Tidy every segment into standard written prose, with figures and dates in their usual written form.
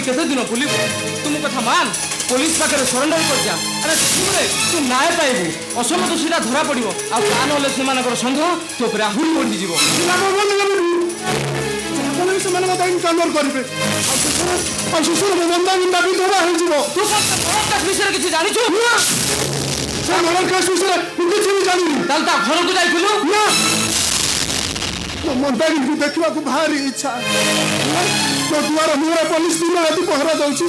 केते दिन बुल तुम कथा मान पुलिस पाखे सरेंडर कर जा। अरे तुमरे तू न्याय पाइबू असम दोषीटा धरा पड़ो आ ना से सन्देह तो आहरी बढ़ीज विषय किसी जानी घर को जाइलु मंदागिनी को देखा भारी इच्छा तो द्वार मुहरा पुलिस दिन राति पहरा दउची।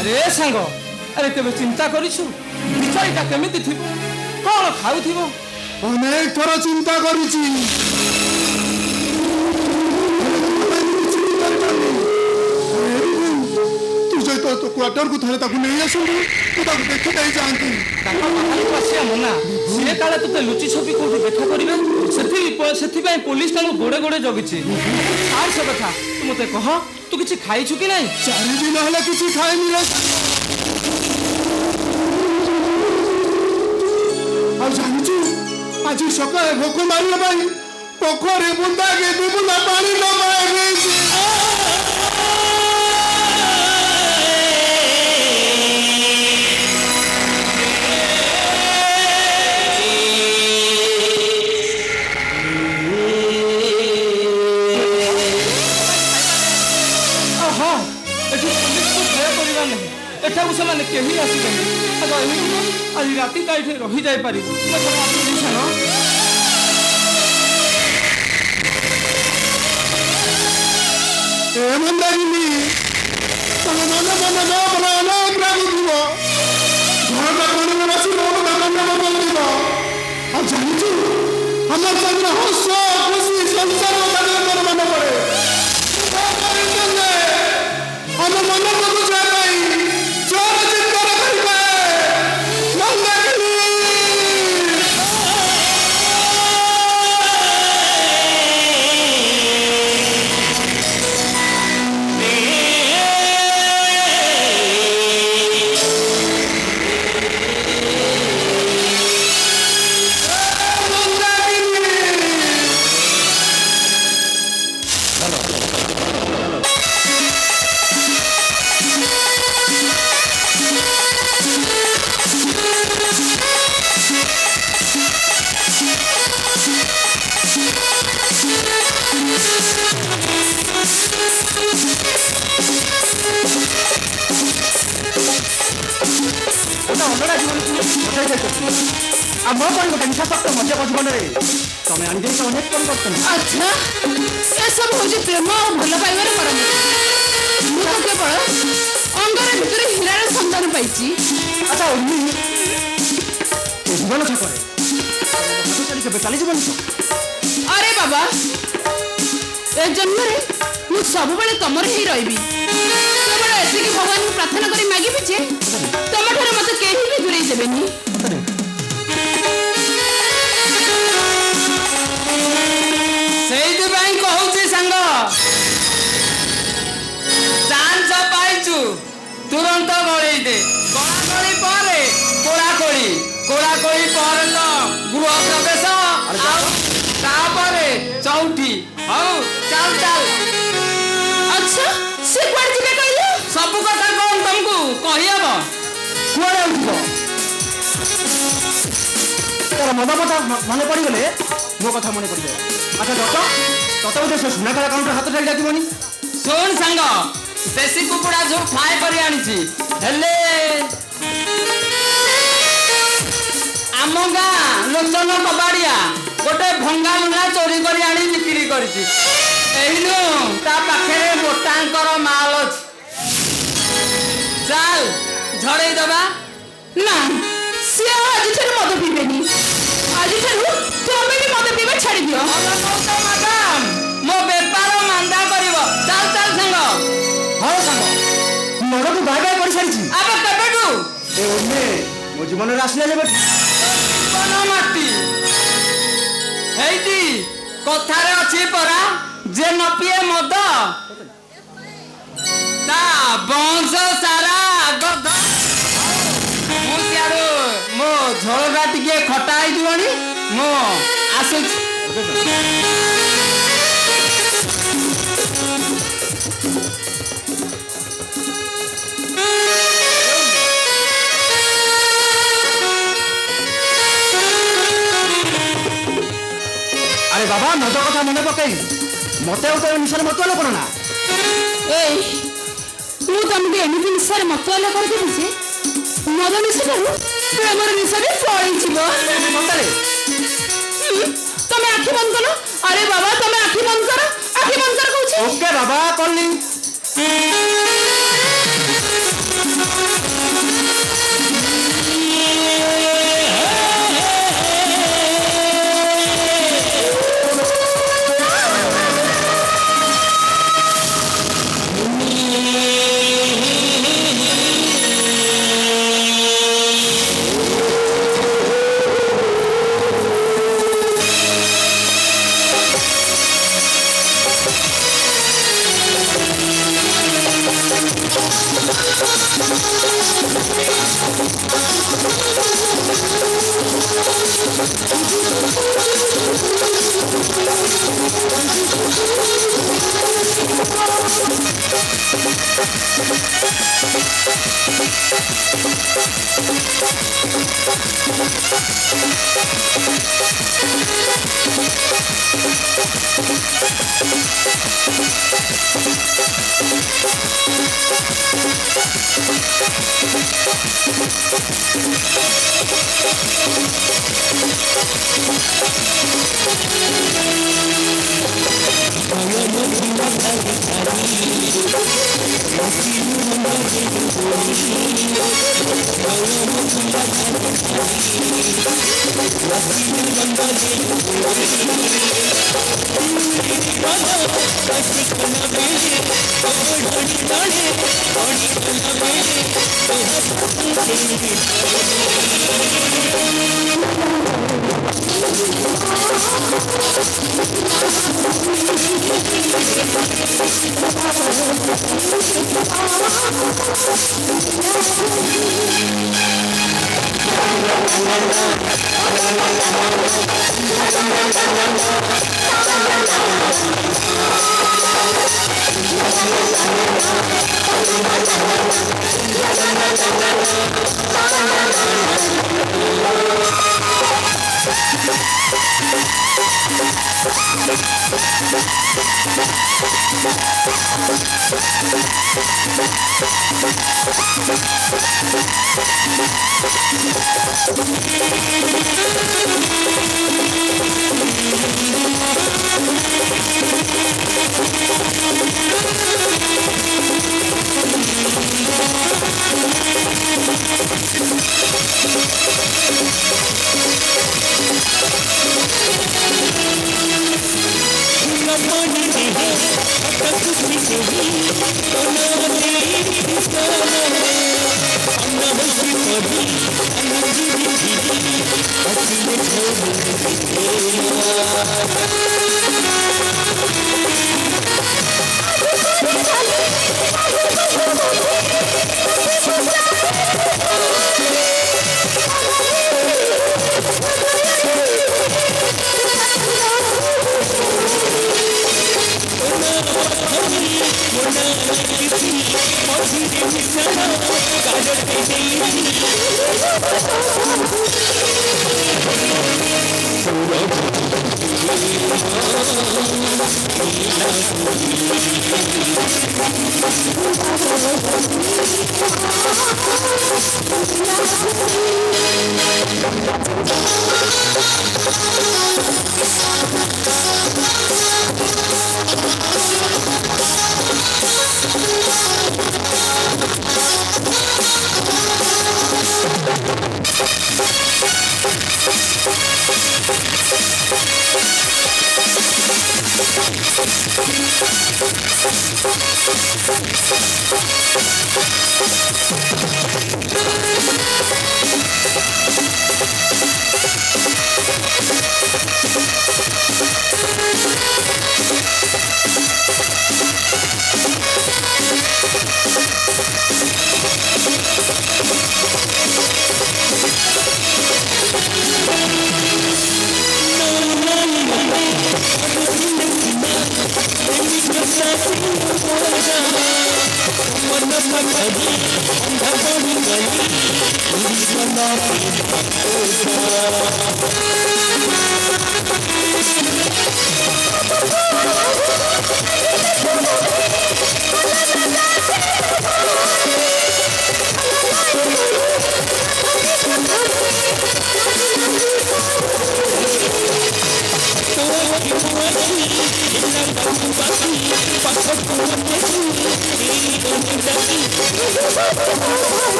अरे सांग अरे केबे चिंता करिछु बिचारीटा केमिति थिबो कोन खाउथिबो? अनेक थोड़ा चिंता करिछि तो क्वार्टर को थारे ताकू नहीं आसु तू ताकू देख दे जानती ताका बाहरी पासिया मना से काले तते लुचि छपी कोठी देखा करिवे सेथि पय पुलिस तानु गोडे गोडे जगिछि। आर से कथा तू मते कह तू किछि खाइछु कि नहीं? 4 दिन हला किछि खाइ मिले आ जानिछु आज सकाळे भोक मारिला भाई पोखरे बुंदा के दुबुला पानी न मारे से कहीं आसबे आज राति रही जाए पार मंदागिनी तुम मन मन न बना अनेक रागुव घर का बस बदल और जानी हमारे सामने हस खुशी संसार मन पड़े हम मन को अच्छा ये सब हूँ प्रेम और भल पाइबार परम्परा केवल अंगर भितर हीरार सन्धान पाई। अच्छा जीवन छकरे अरे बाबा ए जन्म मु सब तुम ही रही केवल एति भगवान को प्रार्थना कर मागिबी जे तुम ठार मत केही भी दूरे देबेनी। तुरंत गड़े दे गड़ागड़ी पर कोड़ाकोड़ी कोड़ाकोड़ी पर तो गृह प्रवेश चौठी हौ चल चल। अच्छा से कुआड़ जिबे कहले सब कथा कौन तुमको कहि हबो कुआड़े उठबो तोर मदा मदा मने पड़ी गले मो कथा मने पड़ी जाय। अच्छा दत्त तत से सुना काला काउंटर हाथ ठाई डाकिबोनी सुन सांग देसी कुकुड़ा जो फ्राए कर आनी आम गाँ लोचन कबाड़िया गोटे भंगा लुना चोरी कर आनी बिक्री करछि पाखे मोटांकर माल चल झड़े दबा ना सी आज मद पीबेनी आज तुम भी मद पीबे छाड़ी दियो। मैडम मो बेपार मांदा करिवो चल चल संग हाँ सांग मोर तो बाय बाय कर सारी अब केबेटू ए ओने मो जीवन रे आसले जेबे जीवन माटी हेइती कथारे अछि परा जे न पिए मद ता वंश सारा गद मो सियारो मो झोळगा टिके खटाई दिवनी मो आसु ଆରେ ବାବା ମଦ କଥା ମନେ ପକେଇ ମତେ ଆଉ ତୋ ନିଶାରେ ମତୁଆଲ କଣ ନା ଏଇ ମୁଁ ତମକୁ ଏମିତି ନିଶାରେ ମତୁଆଲ କରିଦେବି ଯେ ମଦ ନିଶାରୁ ପ୍ରେମର ନିଶା ବି ପଳେଇଯିବ। ସତରେ ତମେ ଆଖି ବନ୍ଦ କର। ଆରେ ବାବା ତମେ ଆଖି ବନ୍ଦ କର, ଆଖି ବନ୍ଦ କର କହୁଛି। ଓକେ ବାବା କଲି।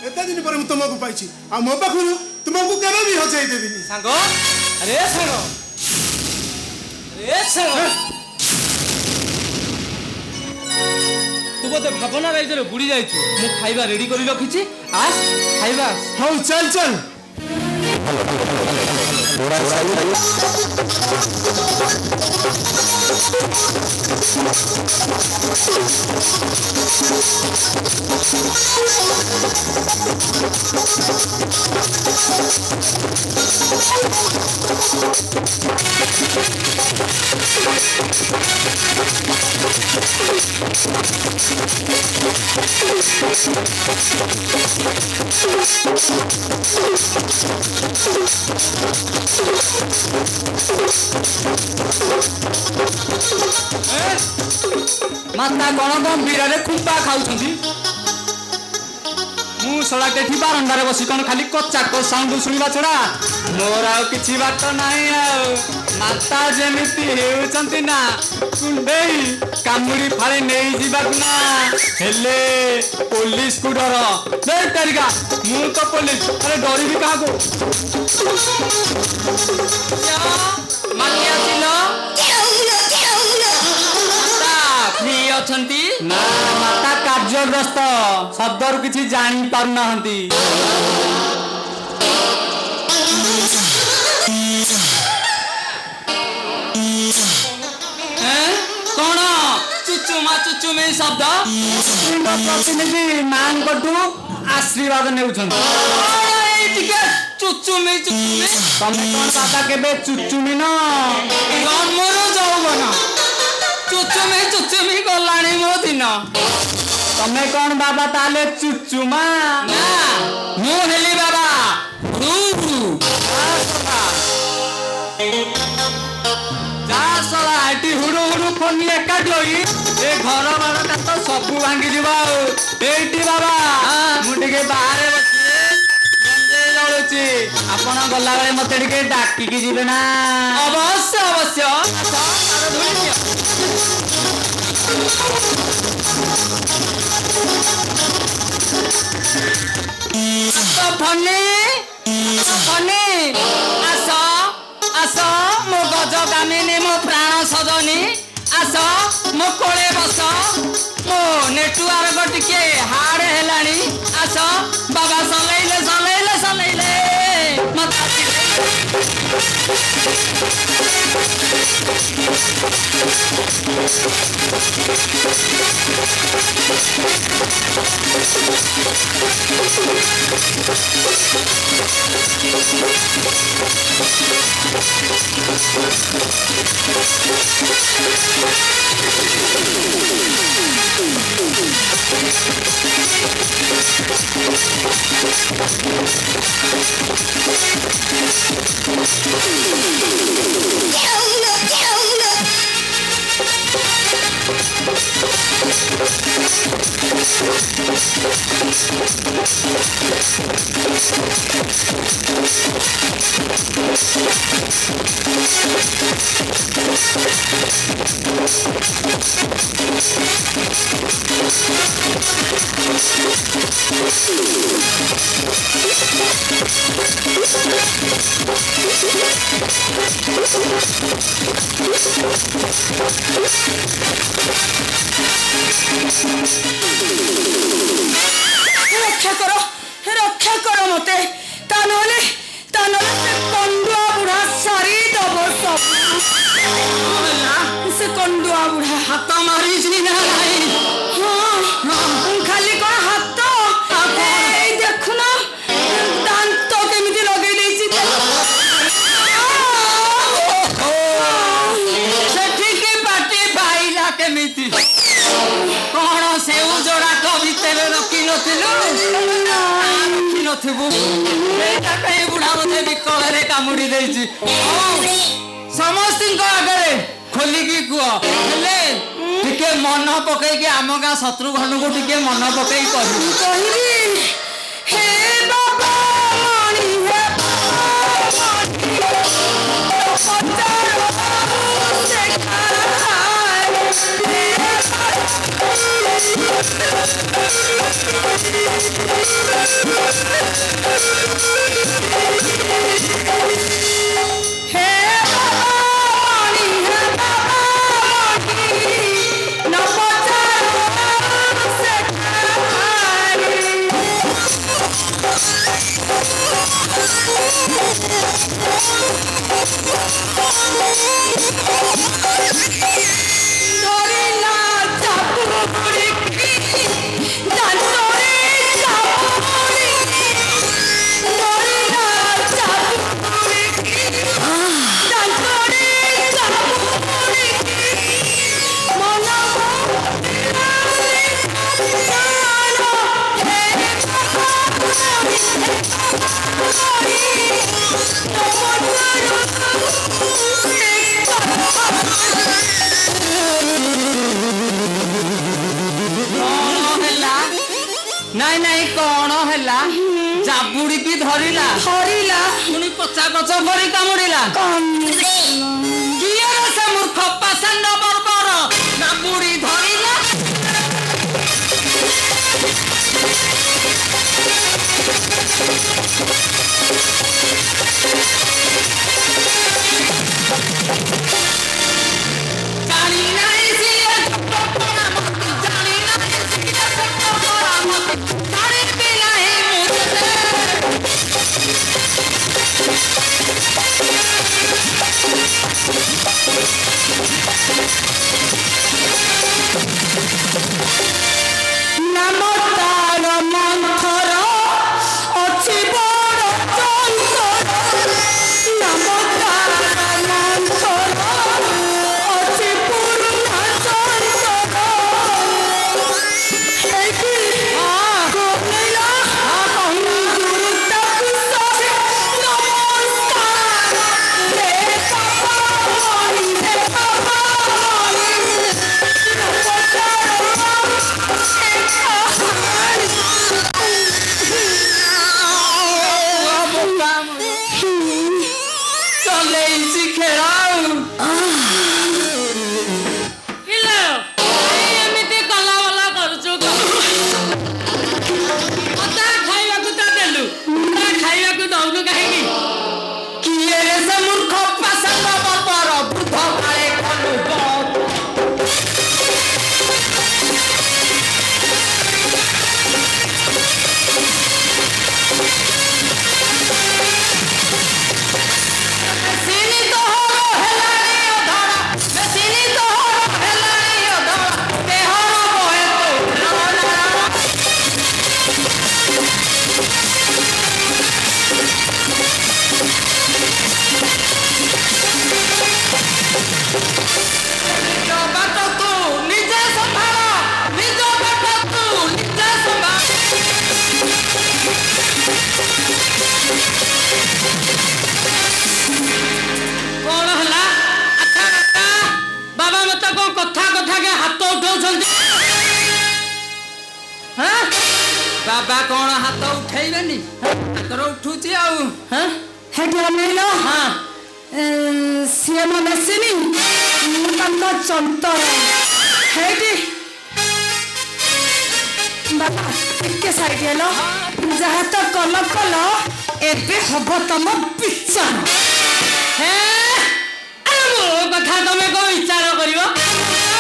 एते दिन पर तुमको पाई आ मो पाखु तुमको केबे भी हजाई देबिनी सांगो अरे सांगो तू बोते भावना राइजरे बुड़ी जाइछु मु खाइबा रेडी करी रखिछि आस खाइबा हौ चल चल माता कौन गंभीर खुंपा खाऊछंती मु सड़ा के बारंडारे बसी कौन खाली कच्चा साउंड शुणा छड़ा मोर आ किछि बात नाही आ माता जेमिति हेउछंती ना कुंडेई कामुड़ी फाळे नेई जीवाक ना हेले पुलिस को डर दे तरीका मु तो पुलिस अरे डरी भी काको मानिया चिलो अछंती ना माता कार्यग्रस्त शब्दरु किछि जानि पारनाहंती कौन चुचुमे शब्द प्रतिनिधि मान कटु आशीर्वाद नेउछंती चुचुमे तमे कोन बाबा केबे चुचुमी न जन्मरो जौवन चुचुमी गलाणी मो दिन तमे कौन बाबा ताले चुचुमा ना मु हेली बाबा जा सला एटी हुडु हुडु फोनी एकाटी होई ए घर बारटा तो सब भांगी जीवा एटी बाबा मु टिके बाहर बसी गंजे लळुची आपण गला बेले मते टिके डाकी की जीवे ना अवश्य अवश्य सारा धुई फनी आस मो गज गामिनी मो प्राण सजनी आस मो कोले बस मो नेटवर्क टिके हार्ड हेलानी आस बाबा सलैले मत रक्षा करो मते तानले कंडुआ बुढ़ा सारी दब सब ଧରିଛି ନା ନାହିଁ? ଖାଲି କଣ ହାତ ଏଇ ଦେଖୁନ ଦାନ୍ତ କେମିତି ଲଗେଇ ଦେଇଛି ସେଠିକି ପାଟି ପାଇଲା କେମିତି? କଣ ସେଉ ଯୋଡ଼ାକ ଭିତରେ ରଖିନଥିଲୁ? ରଖିନଥିବୁ ଏଇଟା ପାଇଁ ବୁଢ଼ା ବୋଧେ ବିକଳରେ କାମୁଡ଼ି ଦେଇଛି। ସମସ୍ତଙ୍କ ଆଗରେ ଖୋଲିକି କୁହ, ହେଲେ ଟିକେ ମନ ପକେଇକି ଆମ ଗାଁ ଶତ୍ରୁଘ୍ନକୁ ଟିକେ ମନ ପକେଇ କହିବୁ। କହିବି ହେ ବାବା ମଣି ହେ ନାଇଁ ନାଇଁ କଣ ହେଲା? ଜାବୁଡ଼ିକି ଧରିଲା ପୁଣି କଚା କଚ କରି କାମୁଡ଼ିଲା। କିଏ ସେ ମୂର୍ଖ ପାଷାଣ୍ଡ ବର୍ବର? ଜାବୁଡ଼ି ଧରିଲା ଜାଣି ନାହିଁ ସିଏ ଜାଣି ନାହିଁ ଜାଣିବି ନାହିଁ ନାମ ତାର ମନ୍ଥର ଅଛି ବଡ଼ ଚଞ୍ଚଳ ନାମ ତାର ମନ୍ଥର ଅଛି ପୁରୁଣା ଚଞ୍ଚଳ ହେଇକି ଗୋନେଇଲା ଗୁରୁ ତାକୁ ସବେ ନମସ୍କାର ରେ ବାବା ମଣି ରେ ବାବା ଚଲେଇଛି ଖେଳ। ଏମିତି କଲା ବଲା କରୁଛୁ ଖାଇବାକୁ ତ ଦେଲୁ ଖାଇବାକୁ ଦଉନୁ କାହିଁକି? କିଏ ରେ ସେ ମୂର୍ଖ ପାଷାଣ୍ଡ ବର୍ବର? ବୃଦ୍ଧ କାଳେ କଲୁବ ବେଶିନି ତୋହର ହେଲାଣି ଅଧର, ବେଶିନି ତୋହର ହେଲାଣି ଅଧର, ଦେହର ବହେ ତୋର ନିଜ ବାଟ ତୁ ନିଜେ ସମ୍ଭାଳ, ନିଜ ବାଟ ତୁ ନିଜେ ସମ୍ଭାଳ। କଣ ହେଲା? ବାବା ମତେ କଣ କଥା କେ ହାତ ଉଠଉଛନ୍ତି? ବାବା କଣ ହାତ ଉଠେଇବେନି? ତାଙ୍କର ଉଠୁଛି ଆଉ। ହେଠି ଅନେଇଲ ସିଏ ମୋ ମେସିନି ମୁଁ ତାଙ୍କ ଚନ୍ତର ହେଇଠି ବାବା ଟିକେ ସାଇଡ୍ ହେଲ ଯାହା ତ କଲ ଏବେ ହବ ତମ ବିଚାର। ମୋ କଥା ତମେ କଣ ବିଚାର କରିବ?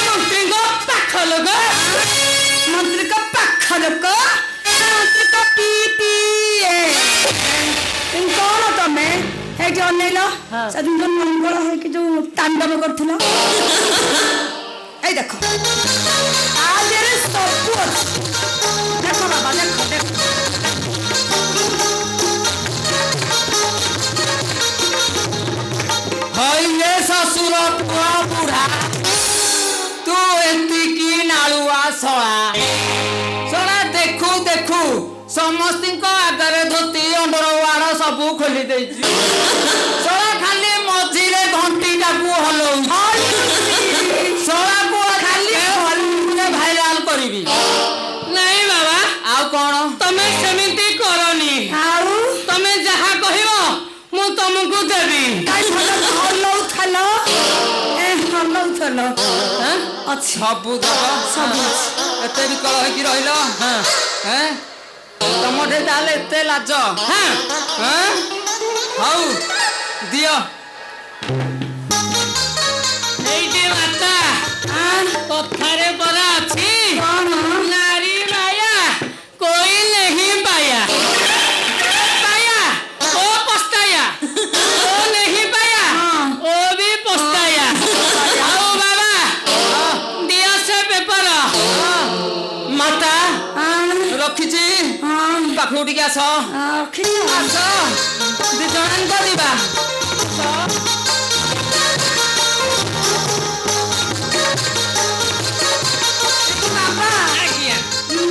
ମନ୍ତ୍ରୀଙ୍କ ପାଖ ଲୋକ ମନ୍ତ୍ରୀଙ୍କ ପାଖ ଲୋକ ମନ୍ତ୍ରୀଙ୍କ କଣ ତମେ ହେଇଠି ଅନେଇଲ ସେଦିନ ମଙ୍ଗଳ ହେଇକି ଯୋଉ ତାଣ୍ଡବ କରୁଥିଲ ଏଇ देख आज सब अच्छी देख बाबा देख देख हइये ससुर पुआ बुढ़ा तू एतिकी नालुआ सड़ा देखू देखू समस्त आगे धोती अंडरवाड़ सबू खोली देछि सड़ा खाली मझिरे घंटी टाकू हलौ सड़ा को खाली हलुरे भाइराल करबी नहीं बाबा आउ कोन तमे सेमिति करनी आउ तमे जहा कहिबो मु तुमको देबी हलौ थलो ए हलौ थलो अच्छा सबू दबा सब एते भी कल होई रहिलो हां हैं तमठे ताले एते लाज हां हैं हौ दियो एइटे माता कथारे परा अछि नारी माया कोई नहीं पाया पाया ओ पछताया ओ नहीं पाया ओ भी पछताया आओ बाबा दिया से पेपर माता रखिছি पाखु टिके आस आस दी जणांक दिबा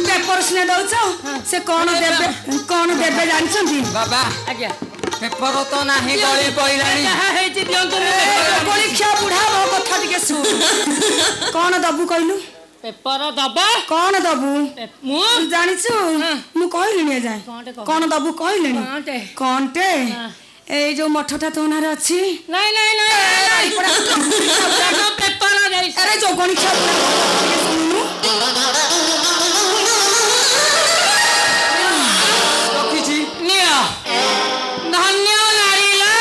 पेपर सुने दौच से कौन देवे जानछंती बाबा आज्ञा पेपर तो नाही गली पइलानी जहा हेछि दियंतु परीक्षा बुढ़ा मो कथा टिके सुन कौन दबु कहलु पेपर दबा कौन दबु मु जानिछु मु कहलिनी जाय कौनटे कह कौन दबु कहलिनी कौनटे कौनटे ए जो मठटा तोनारे अछि नहीं नहीं नहीं पेपर जाई अरे जो गणी खा सुनु रखिছি नियो धन्य नारी लो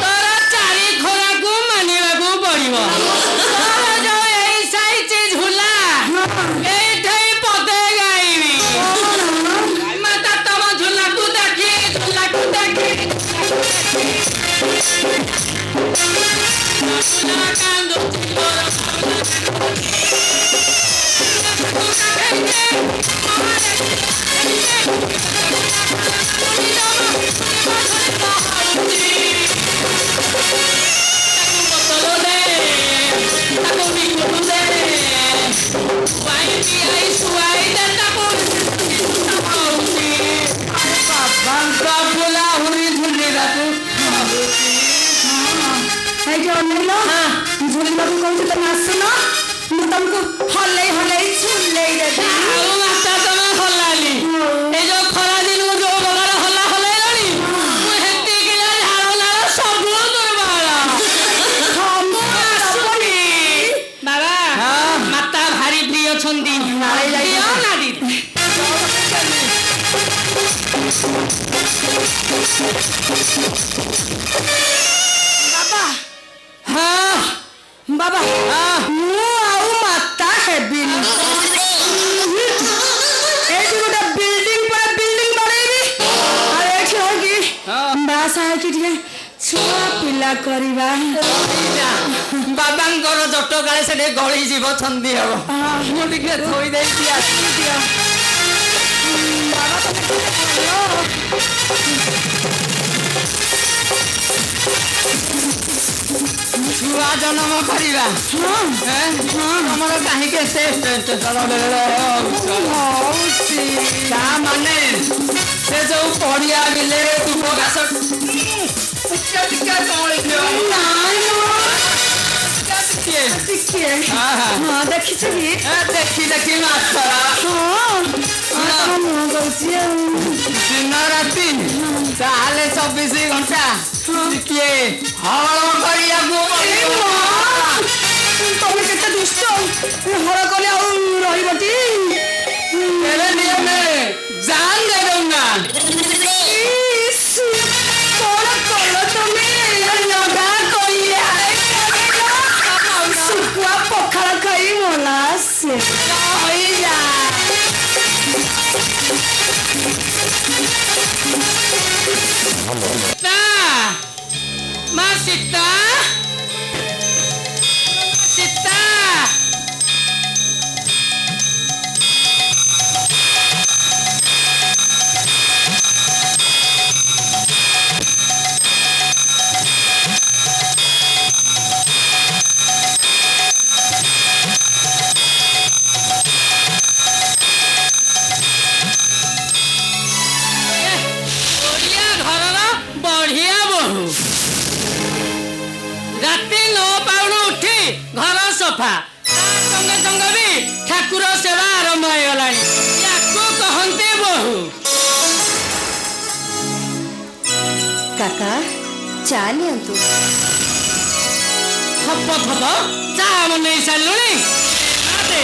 तोरा चारि खोरा को मानिबा को पड़िबो तोरा जो एई साइज झुला एई ठई पदे गाइबी माता तम झुला को देखी झुला कांदो बांका फुला हुरी झुली रातू है जो अनिलो झुलिबा को कहू त नासुनो मु तुमको हल्ले हल्ले झुल्ले रे ଆଉ ମାତା ତମେ ହଲାଲି ଏ ଯୋଉ ଖରା ଦିନକୁ ଯୋଉ ପ୍ରକାର ହଲା ହଲେଇଲଣି ମୁଁ ହେତିକି ଝାଳ ନାଳ ସବୁ ଦୁର୍ବଳ ଆସୁନି ବାବା ମାତା ଭାରି ପ୍ରିୟ ଅଛନ୍ତି ପ୍ରିୟ ନାରୀ बाबा हां बाबा मु आउ माता हेबिनी ए जो गोटा बिल्डिंग पर बिल्डिंग बनेबी अरे एठी होगी बासा है कि ଟିକେ ଛୁଆ ପିଲା କରିବା बाबांकर जट काले से गली जीव छंदी हबो मु टिके थोई देती आसी दियो बाबा छुआ जन्म करिबा हैं हमर काहे के से ता माने से जो पड़िया बिले रे तू घास टिका टिका कमल दियो देखिए हाँ देखी चली देखी देखी मास्टर हाँ मुँह गौची दिन राति ताले 24 घंटा किए हल करियाकू तमे केते दुष्ट हर कले आउ रहिबटी तेरे लिए मैं जान दे दूंगा इस कोन कोलो तमे लगा कोइया सुकुआ पखाळ खाई मोलास होइया सीता माँ सीता सीता ସଫା ତା ସଙ୍ଗେ ସଙ୍ଗେ ବି ଠାକୁର ସେବା ଆରମ୍ଭ ହେଇଗଲାଣି। ୟାକୁ କହନ୍ତି ବୋହୂ। କାକା ଚା ନିଅନ୍ତୁ। ଥପ ଥପ ଚା ବନେଇ ସାରିଲୁଣି? ଦେ।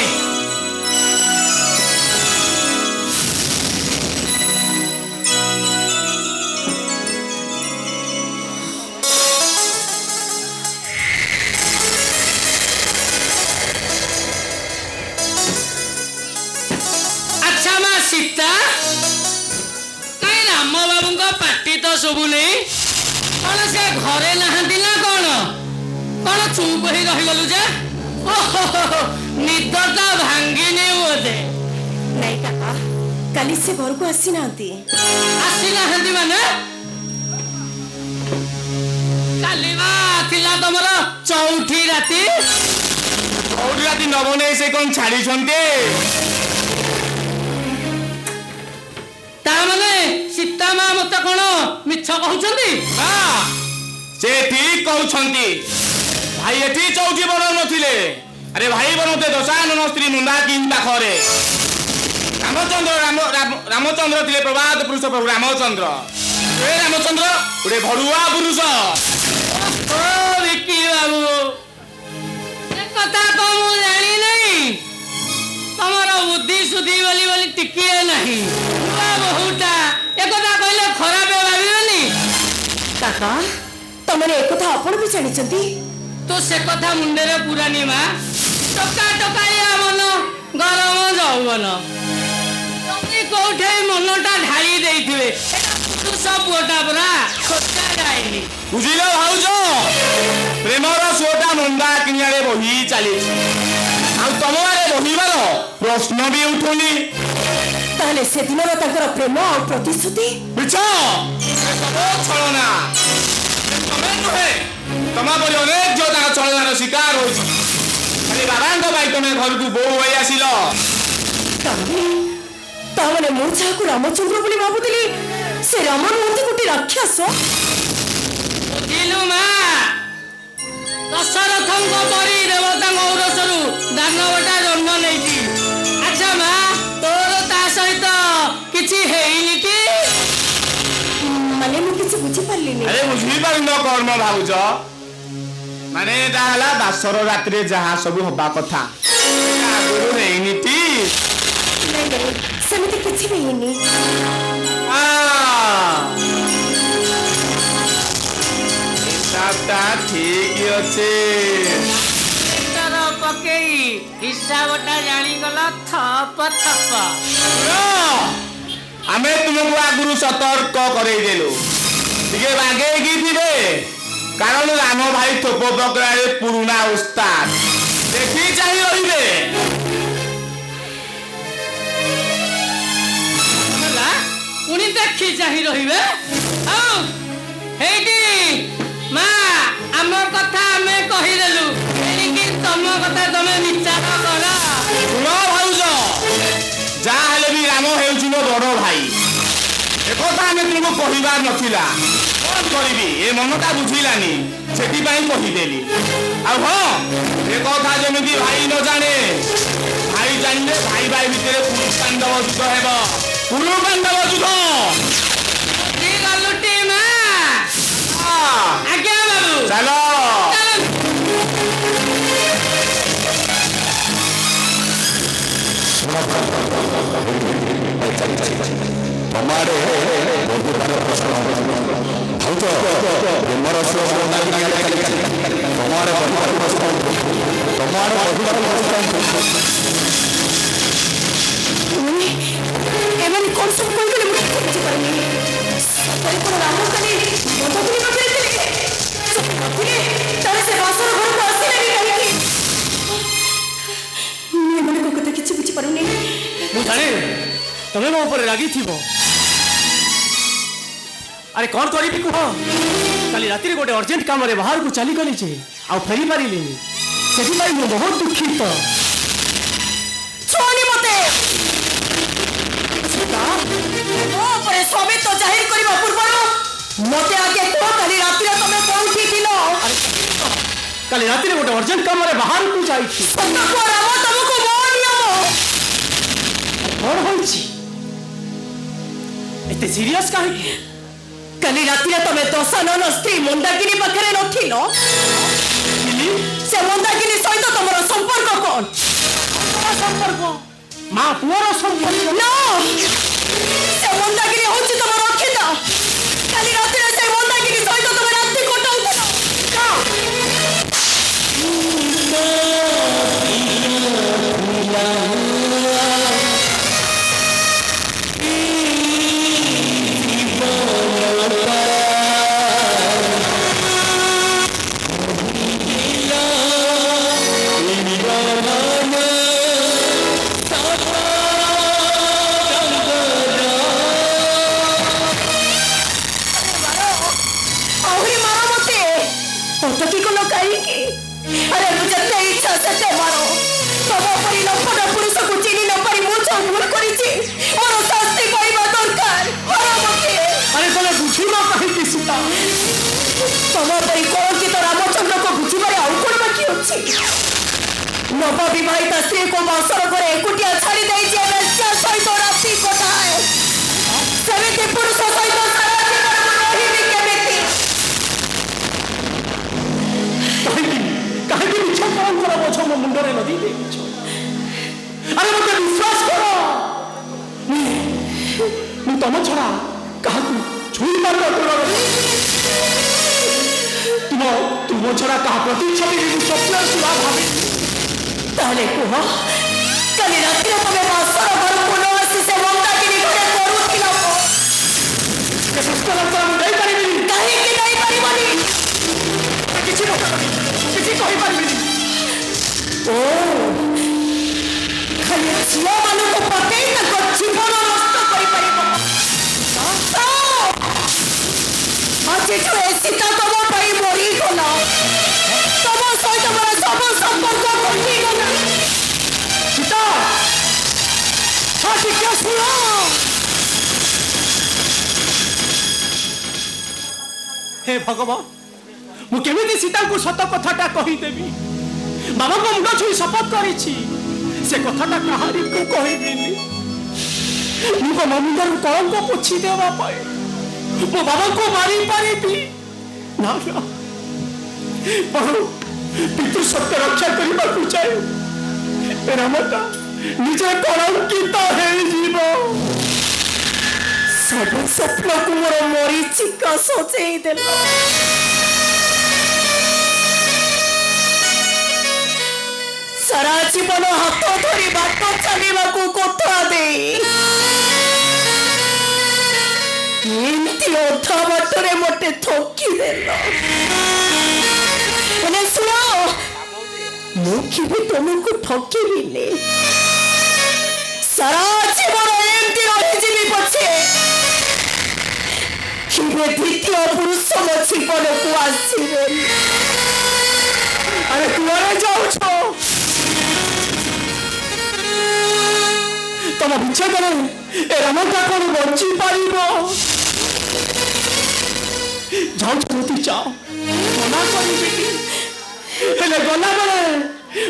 ଆଚ୍ଛା ମା ସୀତା, କାଇଁ ରାମ ବାବୁଙ୍କ ପାଟି ତ ଶୁଭୁନି? କଣ ସେ ଘରେ ନାହାନ୍ତି ନା କଣ? କଣ ଚୁପ ହେଇ ରହିଗଲୁ ଯେ? ନିଦ ତ ଭାଙ୍ଗିନି ବୋଧେ। ନାଇଁ କାକା, କାଲି ସେ ଘରକୁ ଆସିନାହାନ୍ତି। ଆସିନାହାନ୍ତି ମାନେ? କାଲି ବା ଥିଲା ତମର ଚଉଠି ରାତି। ଚଉଠି ରାତି ନବ ନେଇ ସେ କଣ ଛାଡ଼ିଛନ୍ତି? ତା ମାନେ ସୀତା ମା ମତେ କଣ ମିଛ କହୁଛନ୍ତି? ସେ ଠିକ କହୁଛନ୍ତି। ଭାଇ ଏଠି ଚଉଠି ବନାଉ ନଥିଲେ। ଆରେ ଭାଇ ବନଉତେ ଦଶାନନ ସ୍ତ୍ରୀ ମନ୍ଦାକିନୀ ପାଖରେ। ରାମଚନ୍ଦ୍ର ଥିଲେ ପ୍ରବାଦ ପୁରୁଷ ପ୍ରଭୁ ରାମଚନ୍ଦ୍ର। ଏ ରାମଚନ୍ଦ୍ର ଗୋଟେ ଭଡୁଆ ପୁରୁଷ। ଓ ବିକି ବାବୁ, ଏ କଥା ତ ମୁଁ ଜାଣି ନାହିଁ। ତମର ବୁଦ୍ଧି ସୁଧି ବୋଲି ଟିକିଏ ନାହିଁ। ନୂଆ ବହୁଟା ଏ କଥା କହିଲେ ଖରାପ ଭାବିବନି? କାକା ତମେ ଏକଥା ଆପଣ ବି ଜାଣିଛନ୍ତି? ତୁ ସେ କଥା ମୁଣ୍ଡରେ ପୁରାନି ମା। ଟକା ଟକାଳିଆ ମନ, ଗରମ ଯୌବନ। ତମେ କୋଉଠି ମନଟା ଢାଳି ଦେଇଥିବେ। ତୁ ସବୁ ପୁଅଟା ପରା ଖୋଜା ଯାଇନି। ବୁଝିଲ ଭାଉଜ, ପ୍ରେମର ସୁଅଟା ମନ୍ଦାକିନୀ ଆଡେ ବହି ଚାଲିଛି। ଆଉ ତମ ଆଡେ ବହିବାର ପ୍ରଶ୍ନ ବି ଉଠୁନି। ତାହେଲେ ସେଦିନର ତାଙ୍କର ପ୍ରେମ ଆଉ ପ୍ରତିଶ୍ରୁତି ମିଛ, ସବୁ ଛଳନା। ତମେ ନୁହେଁ, ତମ ପରି ଅନେକ ଝିଅ ତାଙ୍କ ଛଳନାର ଶିକାର ହୋଇଛି। ଖାଲି ବାବାଙ୍କ ପାଇଁ ତମେ ଘରକୁ ବୋଉ ହୋଇ ଆସିଲ। ତାମାନେ ମୁଁ ଯାହାକୁ ରାମଚନ୍ଦ୍ର ବୋଲି ଭାବୁଥିଲି ସେ ରାମ ନୁହନ୍ତି ଗୋଟେ ରାକ୍ଷସ। ବୁଝିଲୁ ମା, ଦଶରଥଙ୍କ ପରି ଦେବତାଙ୍କ ଔରସରୁ ଦାନବଟା ଜନ୍ମ ନେଇଛି। ଆଚ୍ଛା ମା, ତୋର ତା ସହିତ କିଛି ହେଇନି କି? ମାନେ ମୁଁ କିଛି ବୁଝିପାରିଲିନି। ଆରେ ବୁଝିପାରୁନ କର୍ମ ଭାଉଜ, ମାନେ ଏଟା ହେଲା ବାସର ରାତିରେ ଯାହା ସବୁ ହବା କଥା ଆଗରୁ ହେଇନି ଟି? ନାଇଁ ନାଇଁ, ସେମିତି କିଛି ବି ହେଇନି। ହିସାବଟା ଠିକ ଅଛି। ପକେଇ ହିସାବଟା ଜାଣିଗଲ ଥପ ଥପ। ଆମେ ତୁମକୁ ଆଗରୁ ସତର୍କ କରେଇଦେଲୁ, ଟିକେ ବାଗେଇକି ଥିବେ। କାରଣ ରାମ ଭାଇ ଥୋପ ପକଡ଼ାରେ ପୁରୁଣା ଉସ୍ତାଦ। ଦେଖି ଚାହିଁ ରହିବେ। ପୁଣି ଦେଖି ଚାହିଁ ରହିବେ। ଆଉ ହେଇଟି ମା, ଆମ କଥା ଆମେ କହିଦେଲୁ, ଏଣିକି ତମ କଥା ତମେ ବିଚାର କର। ଶୁଣ ଭାଉଜ, ଯାହା ହେଲେ ବି ରାମ ହେଉଛି ମୋ ବଡ ଭାଇ। ଏକଥା ଆମେ ତୁମକୁ କହିବାର ନଥିଲା। କଣ କରିବି, ଏ ମନଟା ବୁଝିଲାନି, ସେଥିପାଇଁ କହିଦେଲି। ଆଉ ହଁ, ଏ କଥା ଯେମିତି ଭାଇ ନ ଜାଣେ। ଭାଇ ଜାଣିଲେ ଭାଇ ଭାଇ ଭିତରେ କୁରୁପାଣ୍ଡବ ଯୁଦ୍ଧ ହେବ। କୁରୁପାଣ୍ଡବ ଯୁଦ୍ଧ। ଗଲୁଟି ମା। ଆଜ୍ଞା ବାବୁ, ଚାଲ। ତମାଡ଼େ ବହୁବାର ପ୍ରଶ୍ନ ଭାଉଜ ପ୍ରେମର ତମାଡ଼େ ବହୁବାର ପ୍ରଶ୍ନ ତମାଡ଼େ ବହୁବାର ପ୍ରଶ୍ନ। ଏମାନେ କଣ ସବୁ କହିଥିଲେ ମୁଁ କିଛି ବୁଝିପାରିନି। ସତରେ କଣ ରାମ କାଲି ମନ୍ଦାକିନୀ ପାଖରେ ଥିଲେ? ଯଦି ନଥିଲେ ତାହେଲେ ସେ ବାସର ଘରକୁ ଆସିଲେନି କାହିଁକି? ମୁଁ ଏମାନଙ୍କ କଥା କିଛି ବୁଝିପାରୁନି। ମୁଁ ଜାଣେ ତମେ ମୋ ଉପରେ ରାଗିଥିବ। ଆରେ କଣ କରିବି କୁହ? କାଲି ରାତିରେ ଗୋଟେ ଅର୍ଜେଣ୍ଟ କାମରେ ବାହାରକୁ ଚାଲିଗଲି ଯେ ଆଉ ଫେରି ପାରିଲିନି। ସେଥିପାଇଁ ମୁଁ ବହୁତ ଦୁଃଖିତ। ଛୁଅନି ମତେ ମୋ ଉପରେ ସ୍ୱାମୀତ୍ୱ ଜାହିର କରିବା ପୂର୍ବରୁ ମତେ ଆଗେ କୁହ, କାଲି ରାତିରେ ତମେ କୋଉଠି ଥିଲ? କାଲି ରାତିରେ ଗୋଟେ ଅର୍ଜେଣ୍ଟ କାମରେ ବାହାରକୁ ଯାଇଛି। ସତ କୁହ ରାମ, ତମକୁ ମୋ ନିୟମ। କଣ ହୋଇଛି ଏତେ ସିରିୟସ୍ କାହିଁକି? କାଲି ରାତିରେ ତମେ ଦଶାନନ ସ୍ତ୍ରୀ ମନ୍ଦାକିନୀ ପାଖରେ ନଥିଲ? ସେ ମନ୍ଦାକିନୀ ସହିତ ତମର ସମ୍ପର୍କ କଣ? ସମ୍ପର୍କ ମା ପୁଅର ସମ୍ପର୍କ ନା, ସେ ମନ୍ଦାକିନୀ ହଉଛି ତମ ରକ୍ଷିତା। କାଲି ରାତିରେ ସେ ମନ୍ଦାକିନୀ ସହିତ ତମେ ରାତି କଟାଉଥିଲ। ଆହୁରି ମାର ମତେ। ଅଟକି କଲ କାହିଁକି? ଆରେ ମୁଁ ଯେତେ ଇଚ୍ଛା ସେତେ ମାର। ତମ ପରି ଲମ୍ପଟ ପୁରୁଷକୁ ଚିହ୍ନି ନ ପାରି ମୁଁ ଯୋଉ ଭୁଲ କରିଛି, ମୋର ଶାସ୍ତି ପାଇବା ଦରକାର। ମାର ମତେ। ଆରେ ତମେ ବୁଝିବ କାହିଁକି ସୀତା? ତମ ପରି କଳଙ୍କିତ ରାମଚନ୍ଦ୍ରକୁ ବୁଝିବାରେ ଆଉ କଣ ବାକି ଅଛି? ନବବିବାହିତା ସ୍ତ୍ରୀକୁ ବାସର ଘରେ ଏକୁଟିଆ ଛାଡ଼ି ଦେଇଛି ଏବେ ସେ ସହିତ ରାତି କଟାଏ। ସେମିତି ପୁରୁଷ ସହିତ ସାରା ଜୀବନ ମୁଁ ରହିବି କେମିତି? କାହିଁକି ମିଛ ପରଙ୍କର ବୋଝ ମୋ ମୁଣ୍ଡରେ ନଦୀ ଦେଇଛ? ଆରେ ମତେ ବିଶ୍ୱାସ କର, ମୁଁ ତମ ଛଡା କାହାକୁ ଛୁଇଁ ପାରିବ? ତୁମ ଛଡା କାହା ପ୍ରତିଛବି ମୁଁ ସ୍ୱପ୍ନ ସୁରା ଭାବେ। ତାହେଲେ କୁହ, କାଲି ରାତିରେ ତମେ ବାସର ଘରକୁ ନ ଆସି ସେ ମନ୍ଦାକିନୀ ଘରେ କରୁଥିଲ କଣ? ମୁଁ ଦେଇପାରିବିନି। କାହିଁକି ନେଇପାରିବନି? କିଛି କହିପାରିବିନି। ଓ, ଖାଲି ଝିଅମାନଙ୍କୁ ପକେଇ ତାଙ୍କ ଜୀବନ ନଷ୍ଟ କରିପାରିବ। ଆଜିଠୁ ଏ ସୀତା ତମ ପାଇଁ ମରିଗଲା। ତମ ସହିତ ମୋର ସବୁ ସମ୍ପର୍କ କଟିଗଲା। ସୀତା, ଟିକେ ଶୁଣ। ହେ ଭଗବାନ, ମୁଁ କେମିତି ସୀତାଙ୍କୁ ସତ କଥାଟା କହିଦେବି? ବାବାଙ୍କ ମୁଣ୍ଡ ଛୁଇଁ ଶପଥ କରିଛି ସେ କଥାଟା କାହାରିକୁ କହିବିନି। ମୁଁ ମୋ ମୁଣ୍ଡରୁ କଳଙ୍କ ପୋଛି ଦେବା ପାଇଁ ମୋ ବାବାଙ୍କୁ ମାରିପାରିବି ନା। ପିତୃ ସତ୍ୟ ରକ୍ଷା କରିବାକୁ ଚାହେଁ ରାମଟା ନିଜେ କଳଙ୍କିତ ହେଇଯିବ। ସବୁ ସ୍ୱପ୍ନକୁ ମୋର ମରିଚିକା ସଜେଇ ଦେଲ। ସାରା ଜୀବନ ହାତ ଧରି ବାଟ ଚାଲିବାକୁ କଥା ଦେଇ ଏମିତି ଅଧା ବାଟରେ ମତେ ଥକିଦେଲ। ମାନେ ଶୁଣ, ମୁଁ କେବେ ତମକୁ ଠକିବିନି। ସାରା ଜୀବନ ଏମିତି ରହିଯିବି ପଛେ କେବେ ଦ୍ୱିତୀୟ ପୁରୁଷ ମୋ ଜୀବନକୁ ଆସିବେନି। ଆରେ କୁଆଡ଼େ ଯାଉଛ? ତମ ବିଚ୍ଛେଦରେ ଏ ରାମଟା କଣ ବଞ୍ଚି ପାରିବ? ଯାଉଛ ଯଦି ଯାଅ, ମନା କରିବିନି। ହେଲେ ଗଲାବେଳେ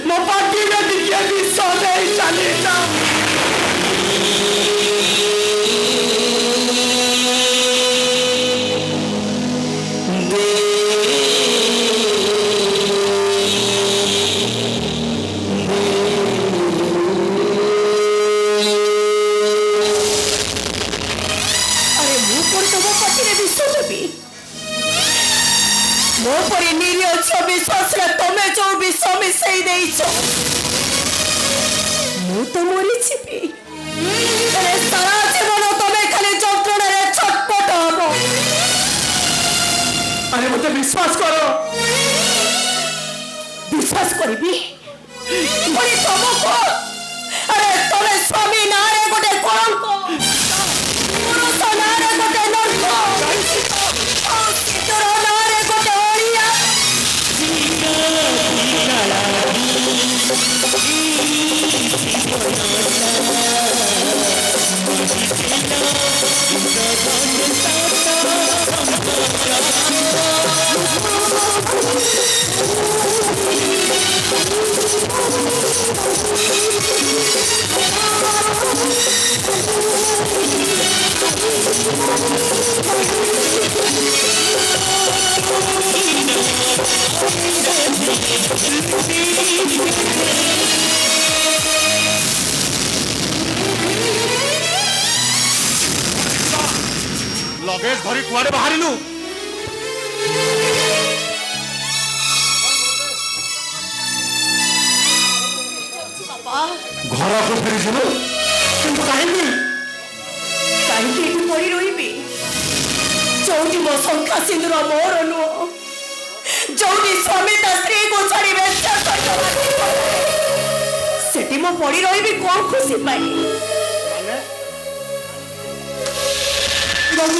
ମୋ ପାଟିରେ ଟିକେ ବିଷ ଦେଇ ଚାଲିଯାଅ। ମୋ ପରି ନିରୀହ ଝିଅ ବିଶ୍ୱାସରେ ତମେ ଯୋଉ ବିଷ ମିଶେଇ ଦେଇଛ, ମୁଁ ତ ମରିଯିବି। ହେଲେ ସାରା ଜୀବନ ତମେ ଖାଲି ଯନ୍ତ୍ରଣାରେ ଛଟପଟ ହବ। ଆରେ ମତେ ବିଶ୍ୱାସ କର। ବିଶ୍ୱାସ କରିବି ପୁଣି ତମକୁ? ଆରେ ତମେ ସ୍ୱାମୀ ନାଁରେ ଗୋଟେ କଳଙ୍କ, ପୁରୁଷ ନାଁରେ ଗୋଟେ ନର୍କ, ନାଁରେ ଗୋଟେ ଅଳିଆ। लगेज धरी कुआड़े बाहरिलु घर को फेरी जिलु किंतु काहेकि କାହିଁକି ଏଠି ପଡ଼ି ରହିବି? ଯୋଉଠି ମୋ ଶଙ୍ଖା ସିନ୍ଦୁର ମୋର ନୁହଁ, ଯୋଉଠି ସ୍ୱାମୀ ତା ସ୍ତ୍ରୀକୁ ଛାଡ଼ି ବେଶ୍ୟା ସହିତ ବାନ୍ଧି ସେଠି ମୁଁ ପଡ଼ି ରହିବି କଣ ଖୁସି ପାଇଁ?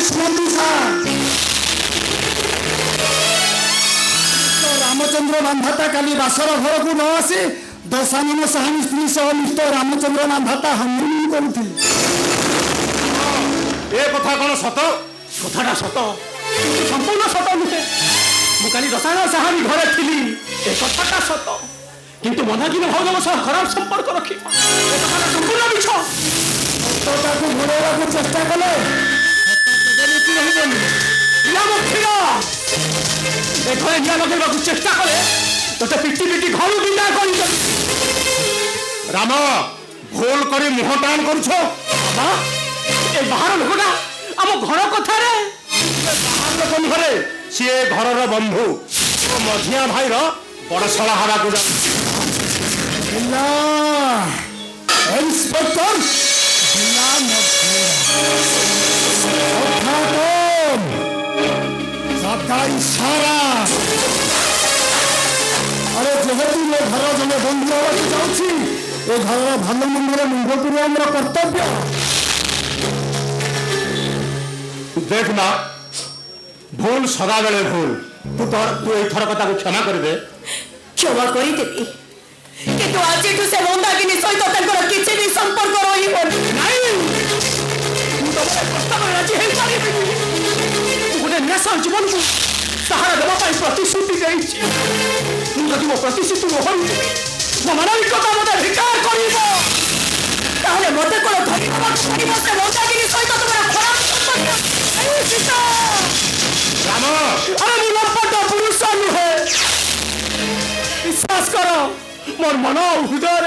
ଶୁଣନ୍ତୁ ସାର୍, ରାମଚନ୍ଦ୍ର ମାନ୍ଧାତା କାଲି ବାସର ଘରକୁ ନ ଆସି ଦଶାନନ ସାହାଣୀ ସ୍ତ୍ରୀ ସହ ମିଷ୍ଟ ରାମଚନ୍ଦ୍ର ମାନ୍ଧାତା ହନିମୁନ କରୁଥିଲେ। ଏ କଥା କଣ ସତ? କଥାଟା ସତ, ସମ୍ପୂର୍ଣ୍ଣ ସତ ନୁହେଁ। ମୁଁ କାଲି ଦଶାନନ ସାହାଣୀ ଘରେ ଥିଲି, ଏ କଥାଟା ସତ। କିନ୍ତୁ ମନ୍ଦାକିନୀ ଭାଉଜଙ୍କ ସହ ଖରାପ ସମ୍ପର୍କ ରଖି ଏ କଥାଟା ସମ୍ପୂର୍ଣ୍ଣ ମିଛ। ସତଟାକୁ ଘୋଡ଼ାଇବାକୁ ଚେଷ୍ଟା କଲେ ଘରେ ନିଆଁ ଲଗେଇବାକୁ ଚେଷ୍ଟା କଲେ ତୋତେ ପିଟି ପିଟି ଘରୁ ବିଦା କରି। ରାମ, ଭୁଲ କରି ମୁହଁ ଟାଣ କରୁଛ। ଏ ବାହାର ଲୋକଟା ଆମ ଘର କଥାରେ ବାହାର ଲୋକ ନୁହଁରେ, ସିଏ ଘରର ବନ୍ଧୁ ମଝିଆ ଭାଇର ବଡ଼ଶଳା ହବାକୁ ଯାଉଛି। अरे जेहेतु ये घर जने बंधु जाऊँगी ए घर भल मुंडे मुंड पूरा आम कर्तव्य। देखना भूल सदा बेले भूल, तू एथर कथा को क्षमा कर दे। क्षमा करदेवी, किंतु आज से मंदाकिनी सहित किसी भी संपर्क गोटे नेशा जीवन को सहारा देवाई प्रतिश्रुति जदि मो प्रतिश्रुति मोहन मो मानविकता मत धिकार कर मत कौन मंदाकिनी सहित राम, अरे मु लंपट पुरुष नुहे। विश्वास कर, मोर मन हृदय